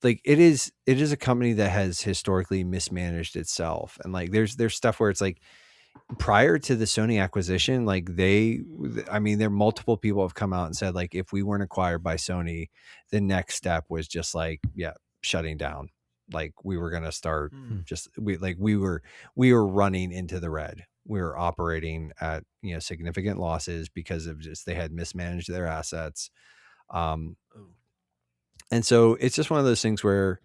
it is a company that has historically mismanaged itself. And like there's stuff where it's like, prior to the Sony acquisition, like there are multiple people have come out and said, like, if we weren't acquired by Sony, the next step was just like, yeah, shutting down. Like, we were going to start we were running into the red. We were operating at, significant losses because of just, they had mismanaged their assets. And so it's just one of those things where,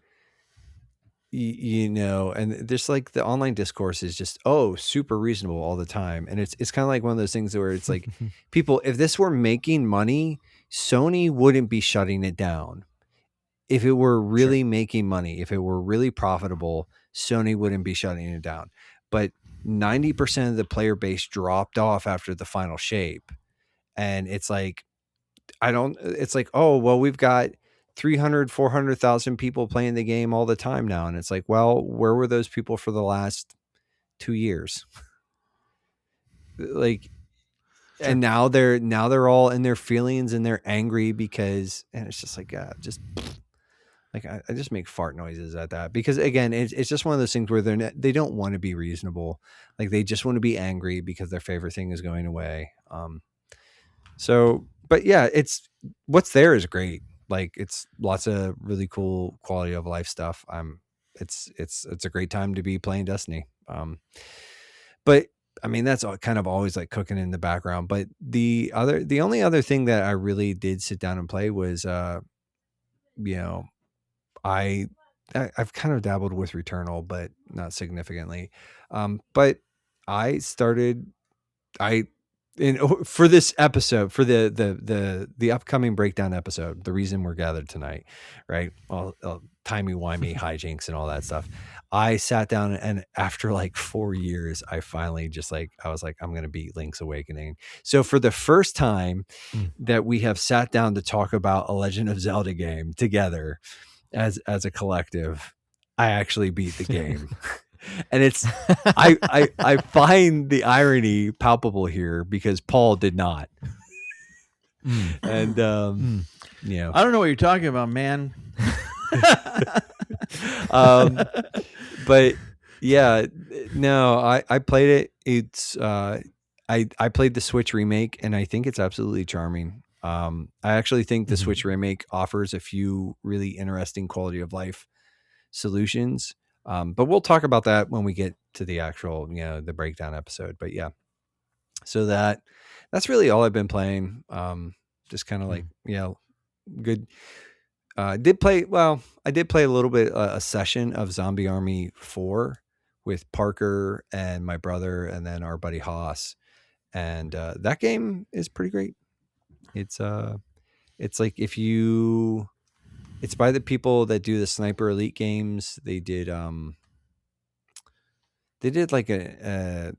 and there's like the online discourse is just, super reasonable all the time. And it's kind of like one of those things where it's like, people, if this were making money, Sony wouldn't be shutting it down. If it were really making money, if it were really profitable, Sony wouldn't be shutting it down. But 90% of the player base dropped off after the final shape. And it's like, it's like, oh, well, we've got 300, 400,000 people playing the game all the time now. And it's like, well, where were those people for the last 2 years? Like, and now they're all in their feelings and they're angry because, and it's just like, just like, I just make fart noises at that, because again, it's just one of those things where they don't want to be reasonable. Like, they just want to be angry because their favorite thing is going away. But yeah, it's, what's there is great. Like, it's lots of really cool quality of life stuff. It's a great time to be playing Destiny. But I mean, that's kind of always like cooking in the background. But the only other thing that I really did sit down and play was, I've kind of dabbled with Returnal, but not significantly. But for this episode, for the upcoming breakdown episode, the reason we're gathered tonight, right? All timey-wimey hijinks and all that stuff. I sat down, and after like 4 years, I finally I was like, I'm going to beat Link's Awakening. So for the first time that we have sat down to talk about a Legend of Zelda game together as a collective, I actually beat the game. And it's, I find the irony palpable here because Paul did not. And, I don't know what you're talking about, man. But yeah, no, I played it. It's, I played the Switch remake, and I think it's absolutely charming. I actually think the Switch remake offers a few really interesting quality of life solutions. But we'll talk about that when we get to the actual, the breakdown episode. But yeah, so that's really all I've been playing. Just kind of like, good. I did play a little bit, a session of Zombie Army 4 with Parker and my brother, and then our buddy Haas. And that game is pretty great. It's like it's by the people that do the Sniper Elite games. They did like a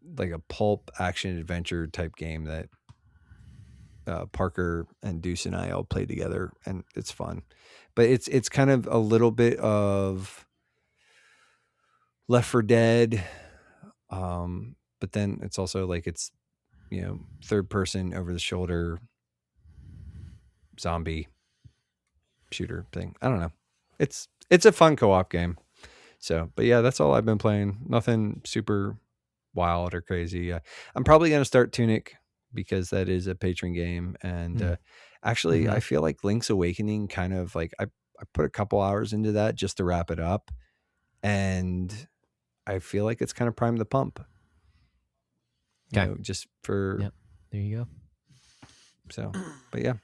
pulp action adventure type game that Parker and Deuce and I all played together, and it's fun. But it's kind of a little bit of Left 4 Dead, but then it's also like it's third person over the shoulder zombie shooter thing. I don't know. It's a fun co-op game. So, but yeah, that's all I've been playing. Nothing super wild or crazy. I'm probably going to start Tunic because that is a patron game. And actually, I feel like Link's Awakening kind of like I put a couple hours into that just to wrap it up. And I feel like it's kind of primed the pump. Just for... Yep. There you go. So, but yeah.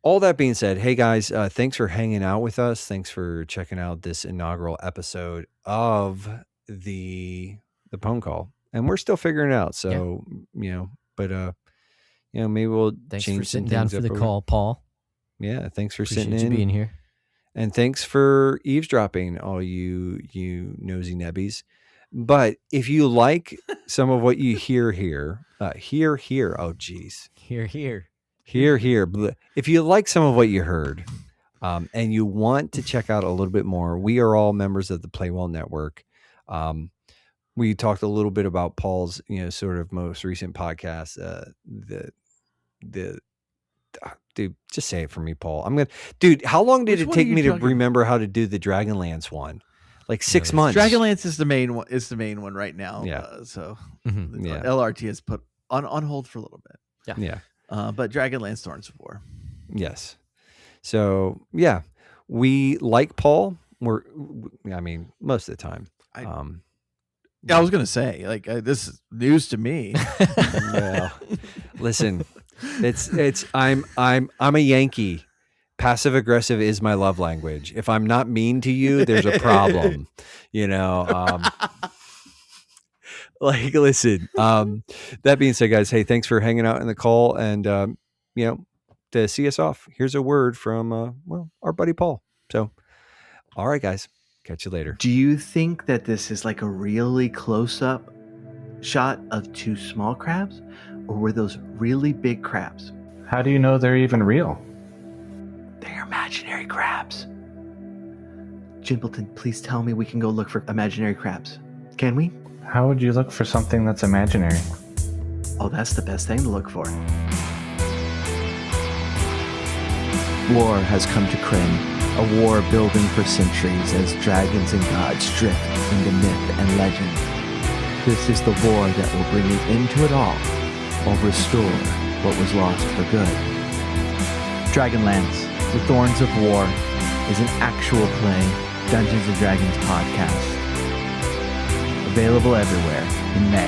All that being said, hey guys, thanks for hanging out with us. Thanks for checking out this inaugural episode of the Phone Call. And we're still figuring it out. So, but maybe we'll thanks change for sitting some down things for up the call, Paul. Yeah, thanks for Appreciate sitting you in. being here. And thanks for eavesdropping, all you nosy nebbies. But if you like some of what you hear here, oh geez. Here. If you like some of what you heard, and you want to check out a little bit more, we are all members of the Playwell Network. We talked a little bit about Paul's, sort of most recent podcast. Dude, just say it for me, Paul. Dude, how long did it take me to remember how to do the Dragonlance one? Like 6 months. Dragonlance is the main one. Is the main one right now. Yeah. LRT has put on hold for a little bit. Yeah. But Dragonlance Thorns of War. Yes. So yeah, we like Paul. Most of the time. I was gonna say, like, this is news to me. Well, listen, I'm a Yankee. Passive aggressive is my love language. If I'm not mean to you, there's a problem. Like, listen, that being said, guys, hey, thanks for hanging out in the call. And, to see us off, here's a word from, our buddy Paul. So, all right, guys, catch you later. Do you think that this is like a really close-up shot of two small crabs, or were those really big crabs? How do you know they're even real? They're imaginary crabs. Jimpleton, please tell me we can go look for imaginary crabs. Can we? How would you look for something that's imaginary? Oh, that's the best thing to look for. War has come to Krynn, a war building for centuries as dragons and gods drift into myth and legend. This is the war that will bring an end to it all, or restore what was lost for good. Dragonlance, The Thorns of War, is an actual play Dungeons & Dragons podcast. Available everywhere in May.